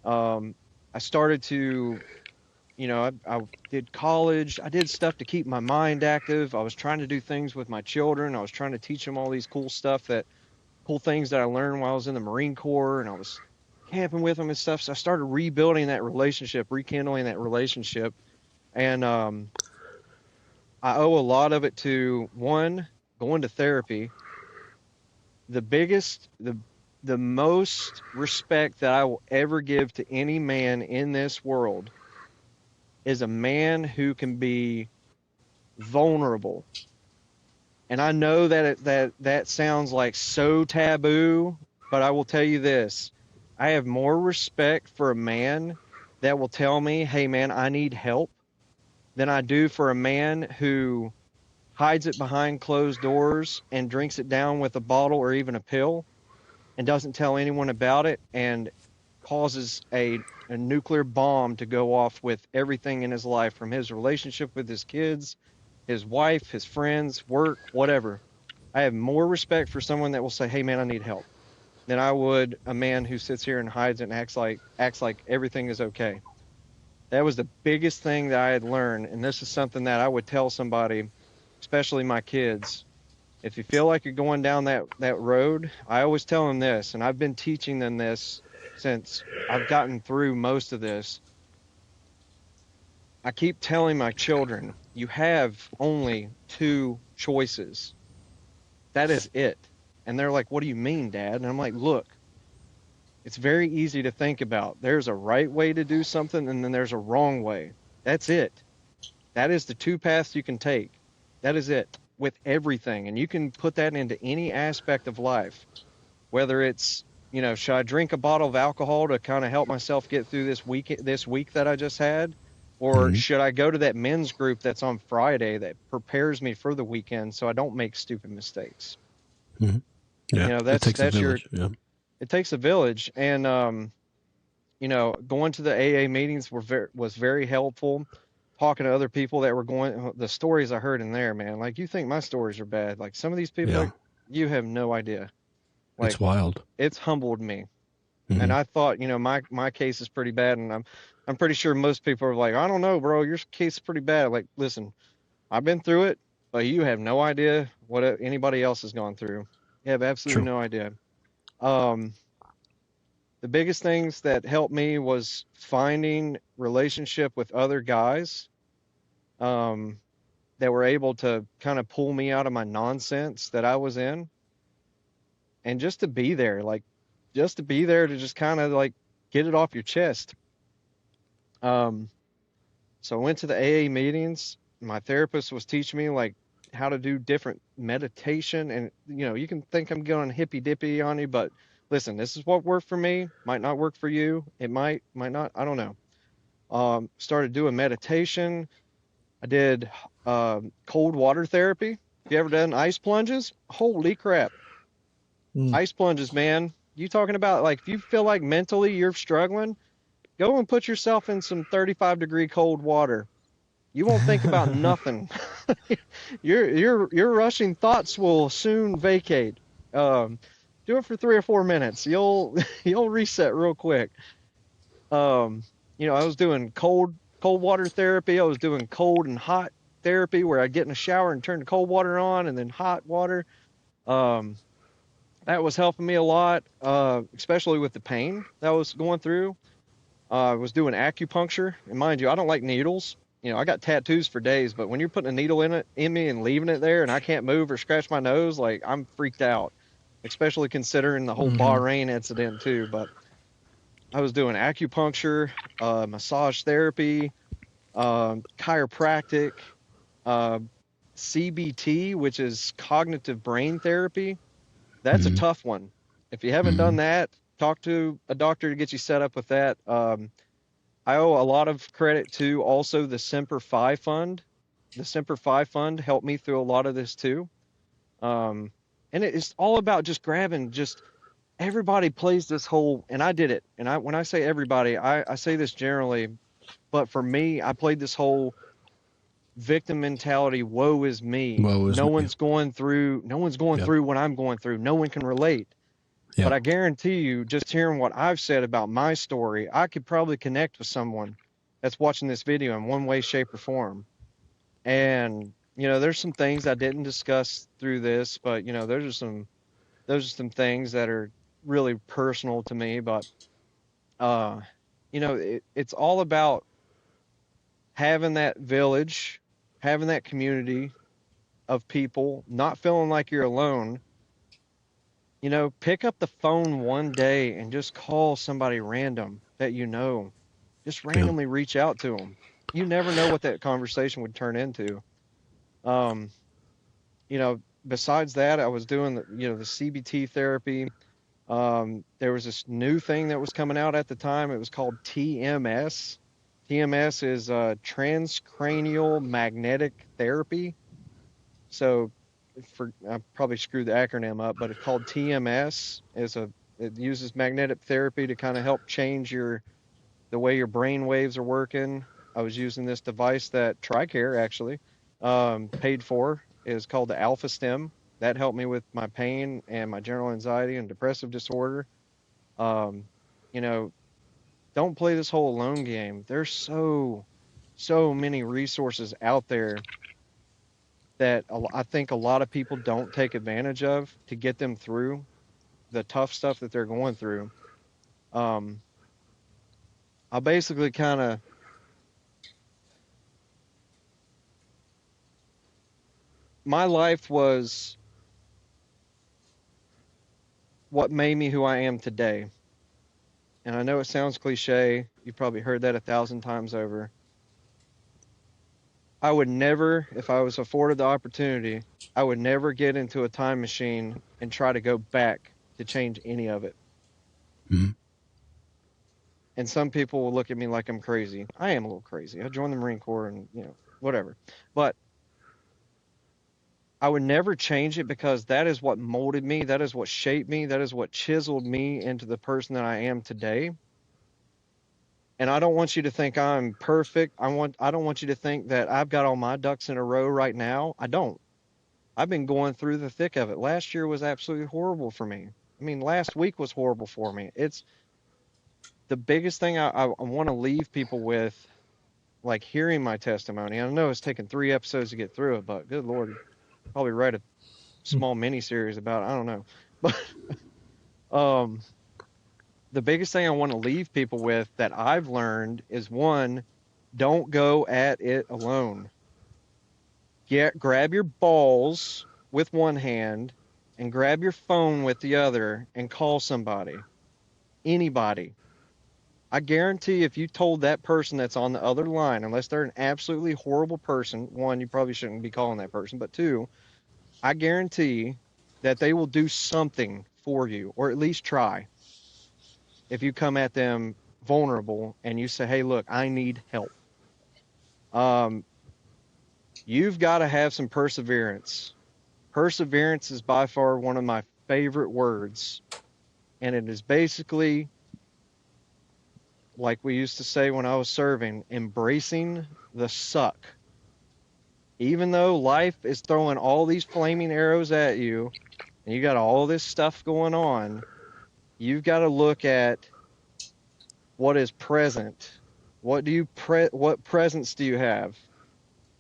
I started to, I did college. I did stuff to keep my mind active. I was trying to do things with my children. I was trying to teach them all these cool things that I learned while I was in the Marine Corps, and I was camping with them and stuff. So I started rebuilding that relationship, rekindling that relationship. And I owe a lot of it to one, going to therapy. The most respect that I will ever give to any man in this world is a man who can be vulnerable. And I know that sounds like so taboo, but I will tell you this. I have more respect for a man that will tell me, "Hey man, I need help," than I do for a man who hides it behind closed doors and drinks it down with a bottle or even a pill and doesn't tell anyone about it and causes a nuclear bomb to go off with everything in his life, from his relationship with his kids, his wife, his friends, work, whatever. I have more respect for someone that will say, "Hey man, I need help," than I would a man who sits here and hides it and acts like everything is okay. That was the biggest thing that I had learned, and this is something that I would tell somebody, especially my kids. If you feel like you're going down that road, I always tell them this, and I've been teaching them this since I've gotten through most of this. I keep telling my children, you have only two choices. That is it. And they're like, "What do you mean, Dad?" And I'm like, "Look, It's very easy to think about. There's a right way to do something, and then there's a wrong way. That's it. That is the two paths you can take. That is it with everything. And you can put that into any aspect of life, whether it's, should I drink a bottle of alcohol to kind of help myself get through this week that I just had? Or should I go to that men's group that's on Friday that prepares me for the weekend so I don't make stupid mistakes? Mm-hmm. Yeah, That's yeah. It takes a village. And, going to the AA meetings was very helpful. Talking to other people that were the stories I heard in there, man, like, you think my stories are bad. Like, some of these people, like, you have no idea. Like, it's wild. It's humbled me. Mm-hmm. And I thought, my case is pretty bad. And I'm pretty sure most people are like, I don't know, bro, your case is pretty bad. Like, listen, I've been through it, but you have no idea what anybody else has gone through. You have absolutely no idea. The biggest things that helped me was finding relationship with other guys that were able to kind of pull me out of my nonsense that I was in, and just to be there, to just kind of like get it off your chest. So I went to the AA meetings. My therapist was teaching me like how to do different meditation, and you can think I'm going hippy dippy on you, but listen, this is what worked for me. Might not work for you. It might not. I don't know. Started doing meditation. I did cold water therapy. Have you ever done ice plunges? Holy crap. Ice plunges, man. You talking about, like, if you feel like mentally you're struggling, go and put yourself in some 35-degree cold water. You won't think about nothing. Your rushing thoughts will soon vacate. Do it for 3 or 4 minutes. You'll reset real quick. I was doing cold water therapy. I was doing cold and hot therapy, where I get in a shower and turn the cold water on and then hot water. That was helping me a lot, especially with the pain that I was going through. I was doing acupuncture, and mind you, I don't like needles. I got tattoos for days, but when you're putting a needle in me and leaving it there, and I can't move or scratch my nose, like, I'm freaked out, especially considering the whole Bahrain incident too. But I was doing acupuncture, massage therapy, chiropractic, CBT, which is cognitive brain therapy. That's a tough one. If you haven't done that, talk to a doctor to get you set up with that. I owe a lot of credit to also the Semper Fi Fund. The Semper Fi Fund helped me through a lot of this too. And it's all about just grabbing, everybody plays this whole, and I did it. And when I say everybody, I say this generally, but for me, I played this whole victim mentality. Woe is me. No one's going through what I'm going through. No one can relate. Yep. But I guarantee you, just hearing what I've said about my story, I could probably connect with someone that's watching this video in one way, shape, or form. And, there's some things I didn't discuss through this, but, those are some things that are really personal to me. But, it's all about having that village, having that community of people, not feeling like you're alone. Pick up the phone one day and just call somebody random that just randomly reach out to them. You never know what that conversation would turn into. Besides that, I was doing the CBT therapy. There was this new thing that was coming out at the time. It was called TMS. TMS is transcranial magnetic therapy. So, I probably screwed the acronym up, but it's called TMS. It uses magnetic therapy to kind of help change the way your brain waves are working. I was using this device that TRICARE actually paid for. It's called the Alpha Stem. That helped me with my pain and my general anxiety and depressive disorder. Don't play this whole alone game. There's so many resources out there that I think a lot of people don't take advantage of to get them through the tough stuff that they're going through. I basically my life was what made me who I am today. and I know it sounds cliche, you've probably heard that 1,000 times over. I would never, if I was afforded the opportunity, I would never get into a time machine and try to go back to change any of it. Mm-hmm. And some people will look at me like I'm crazy. I am a little crazy. I joined the Marine Corps and, whatever. But I would never change it because that is what molded me. That is what shaped me. That is what chiseled me into the person that I am today. And I don't want you to think I'm perfect. I don't want you to think that I've got all my ducks in a row right now. I don't. I've been going through the thick of it. Last year was absolutely horrible for me. I mean, last week was horrible for me. It's the biggest thing I want to leave people with, like hearing my testimony. I know it's taken 3 episodes to get through it, but good Lord, probably write a small mini series about it. I don't know. But the biggest thing I want to leave people with that I've learned is, one, don't go at it alone. Grab your balls with one hand and grab your phone with the other and call somebody. Anybody. I guarantee if you told that person that's on the other line, unless they're an absolutely horrible person, one, you probably shouldn't be calling that person, but two, I guarantee that they will do something for you, or at least try. If you come at them vulnerable and you say, hey, look, I need help. You've got to have some perseverance. Perseverance is by far one of my favorite words. And it is basically, like we used to say when I was serving, embracing the suck. Even though life is throwing all these flaming arrows at you, and you got all this stuff going on, you've got to look at what is present. What presence do you have?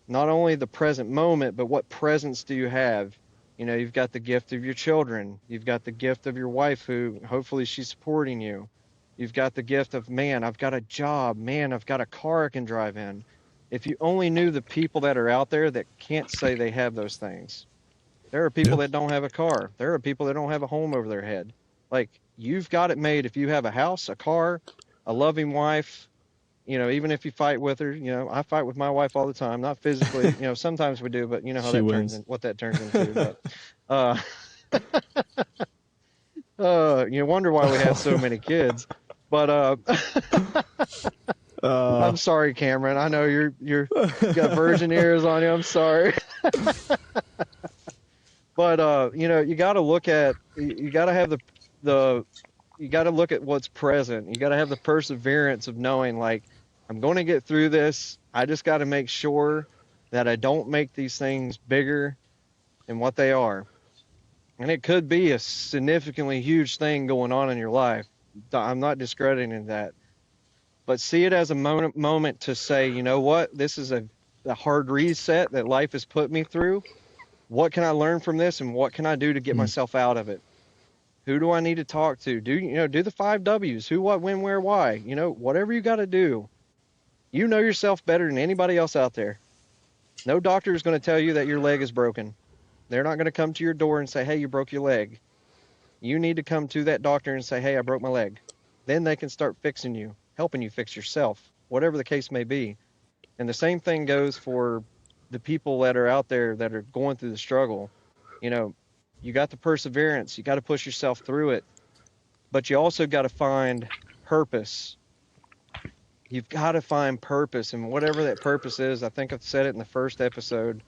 Not only the present moment, but what presence do you have? You've got the gift of your children. You've got the gift of your wife, who hopefully she's supporting you. You've got the gift of, man, I've got a job. Man, I've got a car I can drive in. If you only knew the people that are out there that can't say they have those things. There are people that don't have a car. There are people that don't have a home over their head. Like, you've got it made if you have a house, a car, a loving wife. Even if you fight with her, I fight with my wife all the time, not physically, sometimes we do, but you know how what that turns into. But, you wonder why we have so many kids, but, I'm sorry, Cameron. I know you got virgin ears on you. I'm sorry. But, you got to look at, you got to have you got to look at what's present. You got to have the perseverance of knowing, like, I'm going to get through this. I just got to make sure that I don't make these things bigger than what they are. And it could be a significantly huge thing going on in your life. I'm not discrediting that. But see it as a moment to say, you know what? This is a hard reset that life has put me through. What can I learn from this, and what can I do to get myself out of it? Who do I need to talk to? Do the 5 W's. Who, what, when, where, why. Whatever you got to do. You know yourself better than anybody else out there. No doctor is going to tell you that your leg is broken. They're not going to come to your door and say, hey, you broke your leg. You need to come to that doctor and say, hey, I broke my leg. Then they can start fixing you, helping you fix yourself, whatever the case may be. And the same thing goes for the people that are out there that are going through the struggle. You got the perseverance. You got to push yourself through it. But you also got to find purpose. You've got to find purpose. And whatever that purpose is, I think I've said it in the first episode,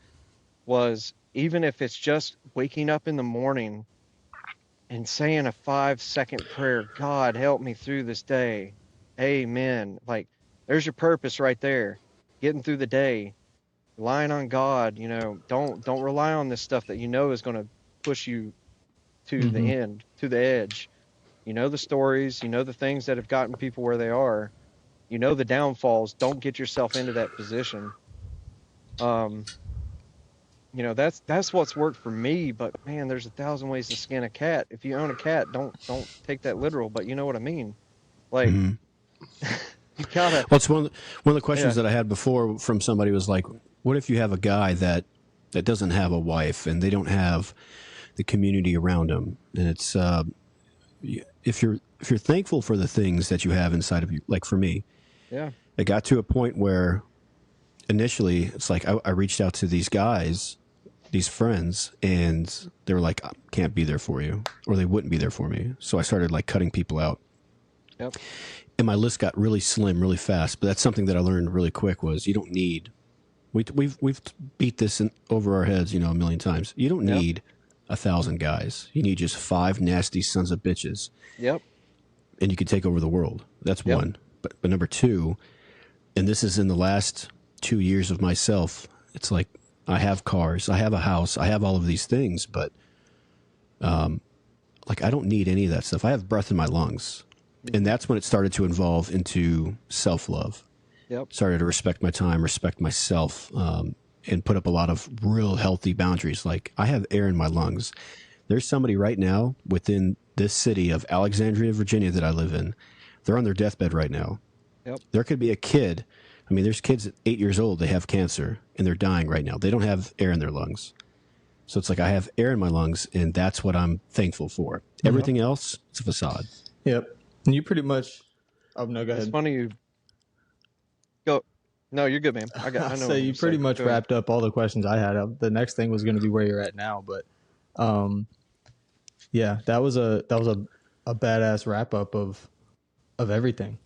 was even if it's just waking up in the morning and saying a 5-second prayer, God, help me through this day. Amen. Like, there's your purpose right there. Getting through the day, relying on God. Don't rely on this stuff that is going to push you to the end, to the edge. The stories, the things that have gotten people where they are. The downfalls. Don't get yourself into that position. That's what's worked for me. But man, there's 1,000 ways to skin a cat. If you own a cat, don't take that literal. But you know what I mean. Like, you gotta. Well, it's one of the questions that I had before from somebody was like, what if you have a guy that doesn't have a wife and they don't have the community around them, and it's if you're thankful for the things that you have inside of you, like for me, Yeah. it got to a point where initially it's like I reached out to these guys, these friends, and they were like, I can't be there for you, or they wouldn't be there for me. So I started like cutting people out. Yep. And my list got really slim really fast. But that's something that I learned really quick was you don't need, we've beat this over our heads, a million times. You don't need 1,000 guys. You need just 5 nasty sons of bitches. Yep. And you can take over the world. That's one. But number 2, and this is in the last 2 years of myself, it's like I have cars, I have a house, I have all of these things, but like I don't need any of that stuff. I have breath in my lungs. And that's when it started to evolve into self-love. Yep. Started to respect my time, respect myself, and put up a lot of real healthy boundaries. Like I have air in my lungs. There's somebody right now within this city of Alexandria, Virginia that I live in. They're on their deathbed right now. Yep. There could be a kid. I mean, there's kids at 8 years old. They have cancer and they're dying right now. They don't have air in their lungs. So it's like I have air in my lungs, and that's what I'm thankful for. Everything else, it's a facade. Yep. And you pretty much. Oh no, go ahead. It's funny you go. No, you're good, man. I know. So you pretty much wrapped up all the questions I had. The next thing was going to be where you're at now, but yeah, that was a badass wrap up of everything.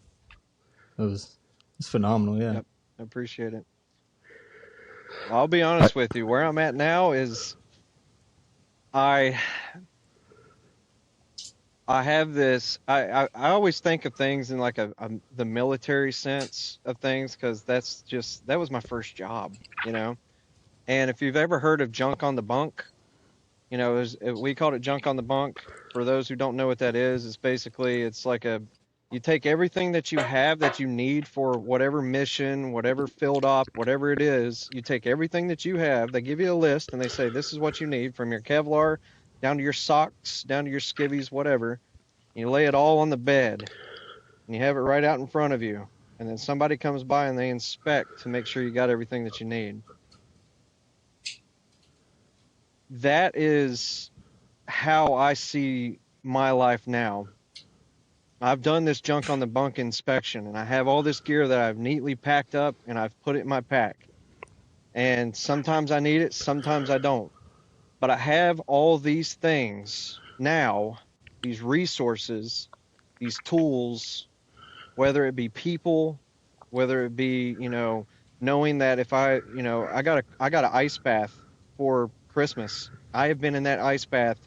It's phenomenal. Yeah. Yep, I appreciate it. I'll be honest with you. Where I'm at now is I have this. I always think of things in like the military sense of things, because that was my first job, And if you've ever heard of junk on the bunk, we called it junk on the bunk. For those who don't know what that is, it's like you take everything that you have that you need for whatever mission, whatever field op, whatever it is. You take everything that you have. They give you a list and they say, this is what you need, from your Kevlar down to your socks, down to your skivvies, whatever. You lay it all on the bed and you have it right out in front of you. And then somebody comes by and they inspect to make sure you got everything that you need. That is how I see my life now. I've done this junk on the bunk inspection, and I have all this gear that I've neatly packed up and I've put it in my pack. And sometimes I need it, sometimes I don't. But I have all these things now, these resources, these tools, whether it be people, whether it be, knowing that if I got an ice bath for Christmas. I have been in that ice bath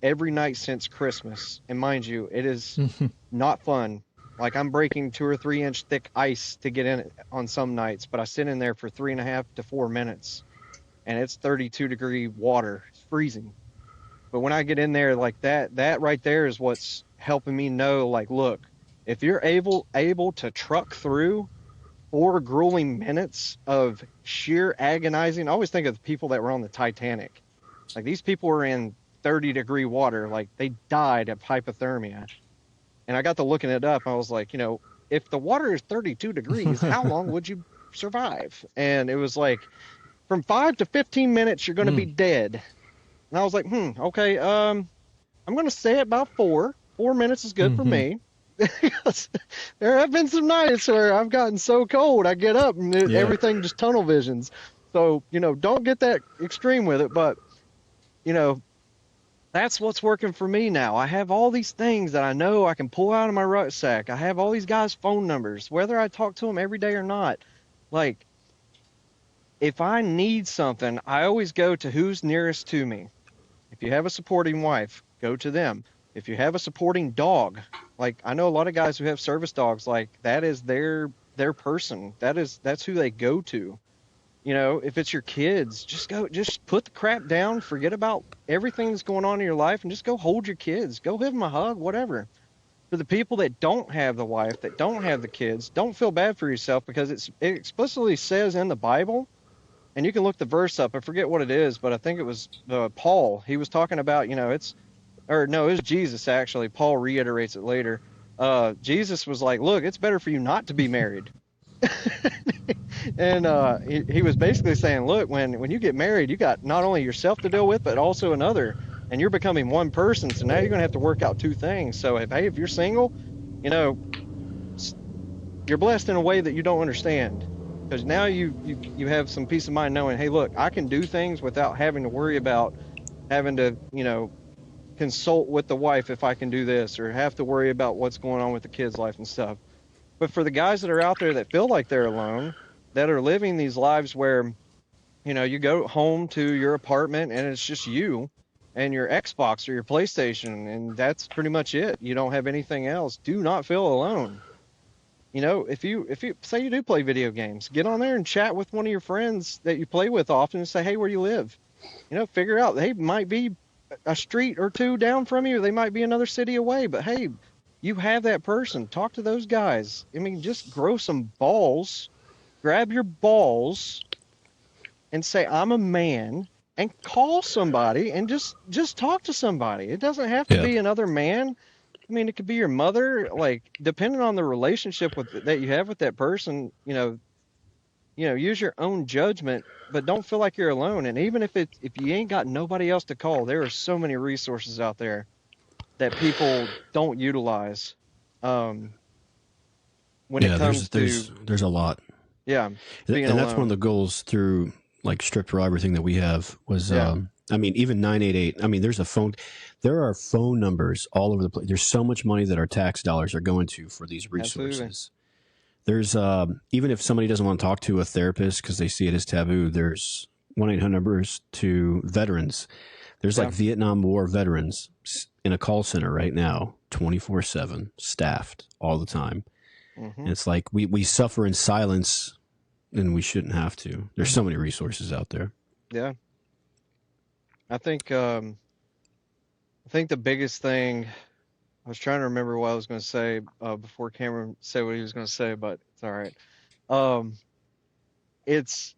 every night since Christmas. And mind you, it is not fun. Like, I'm breaking 2 or 3 inch thick ice to get in it on some nights, but I sit in there for 3.5 to 4 minutes and it's 32 degree water. It's freezing. But when I get in there like that right there is what's helping me know, like, look, if you're able to truck through 4 grueling minutes of sheer agonizing, I always think of the people that were on the Titanic. Like, these people were in 30 degree water, like they died of hypothermia. And I got to looking it up. I was like, if the water is 32 degrees, how long would you survive? And it was like, from 5 to 15 minutes, you're going to be dead. And I was like, okay, I'm going to say about 4. 4 minutes is good for me. There have been some nights where I've gotten so cold, I get up and everything just tunnel visions. So, don't get that extreme with it. But, that's what's working for me now. I have all these things that I know I can pull out of my rucksack. I have all these guys' phone numbers, whether I talk to them every day or not. Like, if I need something, I always go to who's nearest to me. If you have a supporting wife, go to them. If you have a supporting dog, like, I know a lot of guys who have service dogs, like, that is their person. That's who they go to. If it's your kids, just put the crap down, forget about everything that's going on in your life, and just go hold your kids. Go give them a hug, whatever. For the people that don't have the wife, that don't have the kids, don't feel bad for yourself, because it explicitly says in the Bible, and you can look the verse up. I forget what it is, but I think it was Paul. He was talking about, it was Jesus, actually. Paul reiterates it later. Jesus was like, look, it's better for you not to be married. And he was basically saying, look, when you get married, you got not only yourself to deal with, but also another. and you're becoming one person. So now you're going to have to work out two things. So if you're single, you know, you're blessed in a way that you don't understand, because now you have some peace of mind knowing, hey, look, I can do things without having to worry about having to, consult with the wife if I can do this, or have to worry about what's going on with the kids' life and stuff. But for the guys that are out there that feel like they're alone, that are living these lives where, you go home to your apartment and it's just you and your Xbox or your PlayStation, and that's pretty much it. You don't have anything else. Do not feel alone. If you say you do play video games, get on there and chat with one of your friends that you play with often and say, hey, where do you live? Figure out they might be a street or two down from you, or they might be another city away, but hey, you have that person. Talk to those guys. I mean, just grow some balls, grab your balls and say, I'm a man, and call somebody and just talk to somebody. It doesn't have to be another man. I mean, it could be your mother. Like, depending on the relationship that you have with that person, use your own judgment, but don't feel like you're alone. And even if you ain't got nobody else to call, there are so many resources out there that people don't utilize. When it comes there's a lot. Yeah, and that's one of the goals through like stripped raw everything that we have was. I mean, even 988. I mean, there are phone numbers all over the place. There's so much money that our tax dollars are going to for these resources. Absolutely. There's even if somebody doesn't want to talk to a therapist because they see it as taboo, there's 1-800 numbers to veterans. There's like Vietnam War veterans in a call center right now, 24/7, staffed all the time. Mm-hmm. And it's like we suffer in silence, and we shouldn't have to. There's so many resources out there. Yeah. I think the biggest thing, I was trying to remember what I was going to say before Cameron said what he was going to say, but it's all right. It's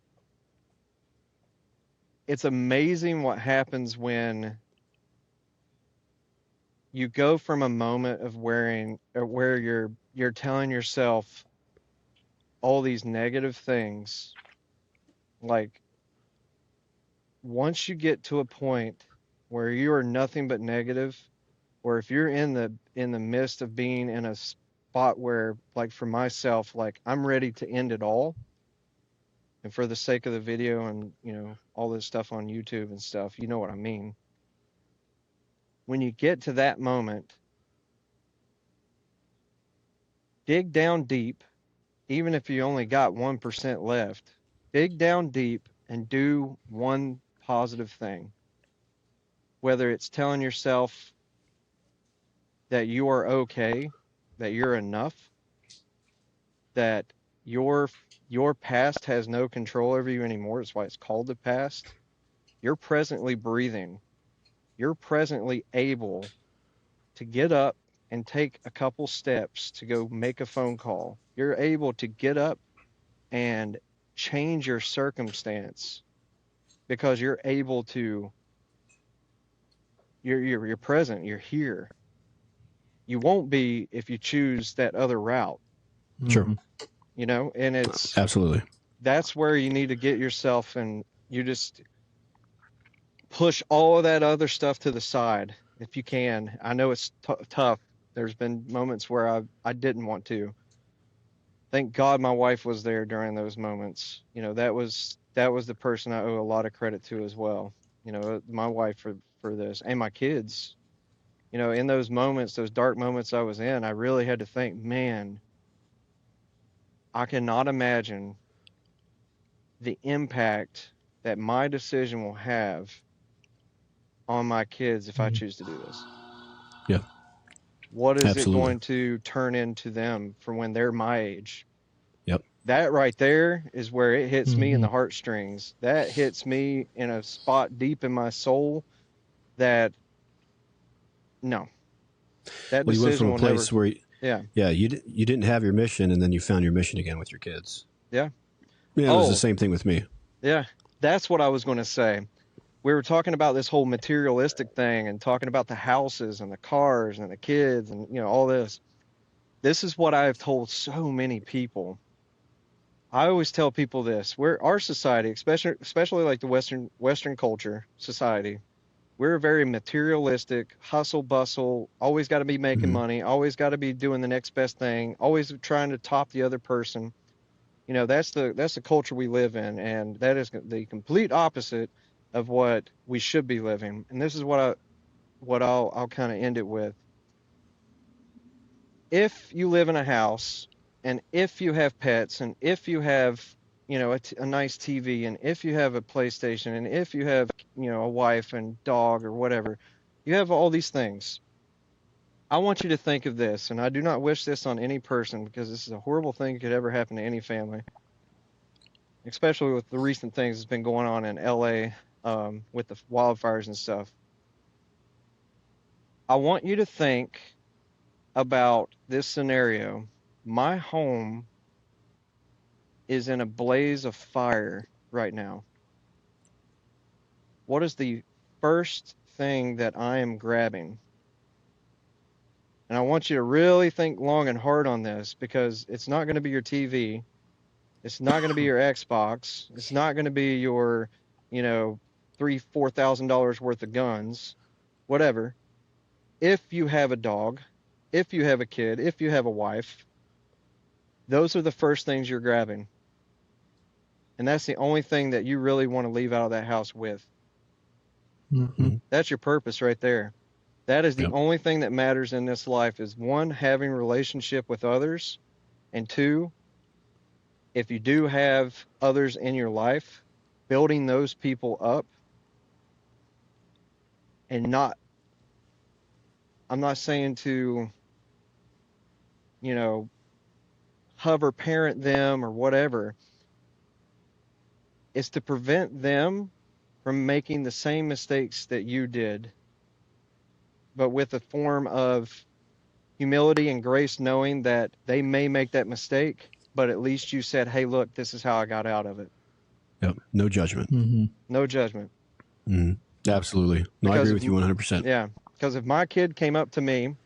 amazing what happens when you go from a moment of where you're telling yourself all these negative things. Like, once you get to a point where you are nothing but negative, or if you're in the midst of being in a spot where, like for myself, like I'm ready to end it all, and for the sake of the video and all this stuff on YouTube and stuff, you know what I mean. When you get to that moment, dig down deep, even if you only got 1% left. Dig down deep and do one positive thing. Whether it's telling yourself that you are okay, that you're enough, that your past has no control over you anymore. That's why it's called the past. You're presently breathing. You're presently able to get up and take a couple steps to go make a phone call. You're able to get up and change your circumstance because you're able to. You're present. You're here. You won't be if you choose that other route. Sure. And it's absolutely, that's where you need to get yourself, and you just push all of that other stuff to the side if you can. I know it's tough. There's been moments where I didn't want to. Thank God my wife was there during those moments. That was the person I owe a lot of credit to as well. My wife for this, and my kids. In those moments, those dark moments I was in, I really had to think, man, I cannot imagine the impact that my decision will have on my kids if I choose to do this. Yeah. What is it going to turn into them for when they're my age? Yep. That right there is where it hits me in the heartstrings. That hits me in a spot deep in my soul that, no. That you went from a place where you didn't have your mission, and then you found your mission again with your kids. Yeah. It was the same thing with me. Yeah, that's what I was going to say. We were talking about this whole materialistic thing and talking about the houses and the cars and the kids and all this. This is what I've told so many people. I always tell people this: our society, especially like the Western culture society, we're very materialistic, hustle bustle, always got to be making money, always got to be doing the next best thing, always trying to top the other person. You know, that's the culture we live in, and that is the complete opposite of what we should be living. And this is what I'll kind of end it with. If you live in a house, and if you have pets, and if you have, you know, a nice TV, and if you have a PlayStation, and if you have, you know, a wife and dog or whatever, you have all these things. I want you to think of this, and I do not wish this on any person because this is a horrible thing that could ever happen to any family, especially with the recent things that's been going on in LA with the wildfires and stuff. I want you to think about this scenario. My home is in a blaze of fire right now. What is the first thing that I am grabbing? And I want you to really think long and hard on this because it's not going to be your TV. It's not going to be your Xbox. It's not going to be your, you know, $3,000-$4,000 worth of guns, whatever. If you have a dog, if you have a kid, if you have a wife, those are the first things you're grabbing. And that's the only thing that you really want to leave out of that house with. That's your purpose right there. That is the only thing that matters in this life is one, having a relationship with others, and two, if you do have others in your life, building those people up and not, I'm not saying to, you know, hover parent them or whatever. It's to prevent them from making the same mistakes that you did, but with a form of humility and grace, knowing that they may make that mistake, but at least you said, hey, look, this is how I got out of it. Yep. No judgment. No judgment. Absolutely. No, I agree with you 100%. Yeah. Because if my kid came up to me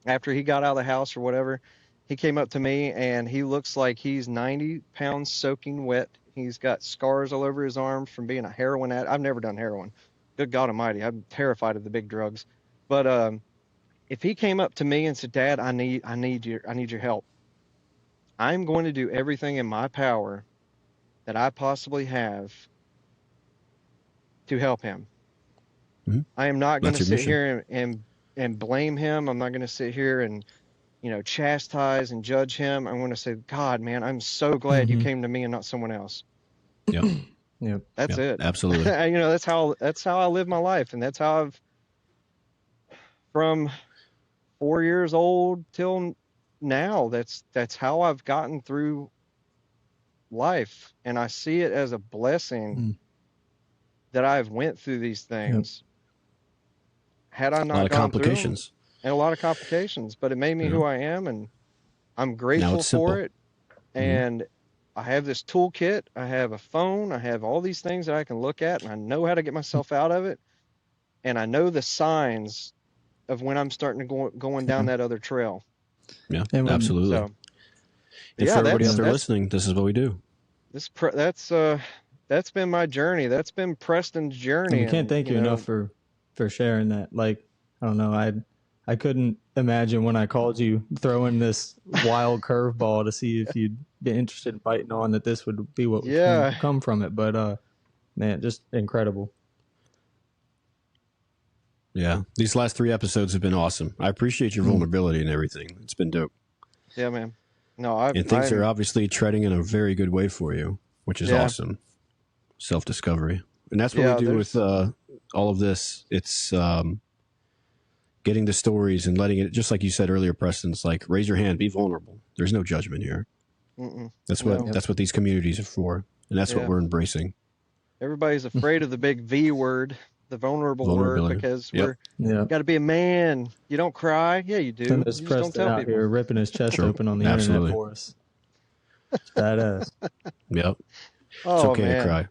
after he got out of the house or whatever, he came up to me and he looks like he's 90 pounds soaking wet. He's got scars all over his arms from being a heroin addict. I've never done heroin. Good God Almighty. I'm terrified of the big drugs. But if he came up to me and said, Dad, I need your help, I'm going to do everything in my power that I possibly have to help him. I am not going to sit here and blame him. I'm not going to sit here and, you know, chastise and judge him. I'm going to say, God, man, I'm so glad you came to me and not someone else. Yep. That's it. Absolutely. You know, that's how I live my life. And that's how I've, from 4 years old till now, that's how I've gotten through life. And I see it as a blessing that I've went through these things. Had I not a lot of complications. And a lot of complications, but it made me who I am, and I'm grateful for it. And I have this toolkit. I have a phone. I have all these things that I can look at, and I know how to get myself out of it. And I know the signs of when I'm starting to going down that other trail. Yeah, absolutely. So, and for everybody out there listening, this is what we do. That's been my journey. That's been Preston's journey. And we can't thank you enough for sharing that. Like, I don't know, I couldn't imagine when I called you throwing this wild curveball to see if you'd be interested in fighting on that this would be what would come from it. But man, just incredible. Yeah, these last 3 episodes have been awesome. I appreciate your vulnerability and everything. It's been dope. Yeah, man. And things are obviously treading in a very good way for you, which is awesome. Self-discovery. And that's what we do with all of this. It's getting the stories and letting it, just like you said earlier, Preston, it's like, raise your hand, be vulnerable. There's no judgment here. That's what these communities are for. And that's what we're embracing. Everybody's afraid of the big V word, the vulnerable word, because we're got to be a man. You don't cry. Yeah, you do. You just don't tell out people. Here ripping his chest open on the internet for us. It's badass. Yep. It's okay to cry.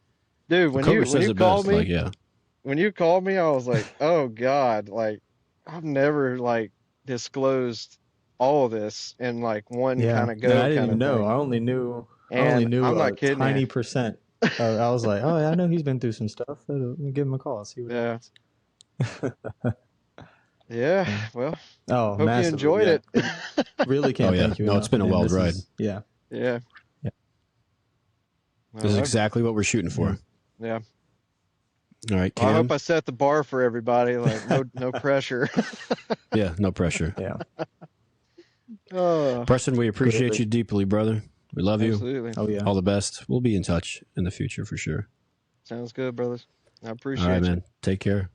Dude, when you called me, when you called me, I was like, oh God, like I've never like disclosed all of this in like one kind of go. I didn't even know. I only knew I'm not kidding, tiny percent. I was like, oh, yeah, I know he's been through some stuff. Let me give him a call. See what happens. Yeah. Well, Oh, hope you enjoyed it. Really can't thank you. No, it's been a wild ride. Yeah. Yeah. This is exactly what we're shooting for. Yeah. All right, Cam. Well, I hope I set the bar for everybody. Like no pressure. Yeah, no pressure. Yeah. Preston, we appreciate you deeply, brother. We love you. Absolutely. Oh yeah. All the best. We'll be in touch in the future for sure. Sounds good, brothers. I appreciate All right, you. man. Take care.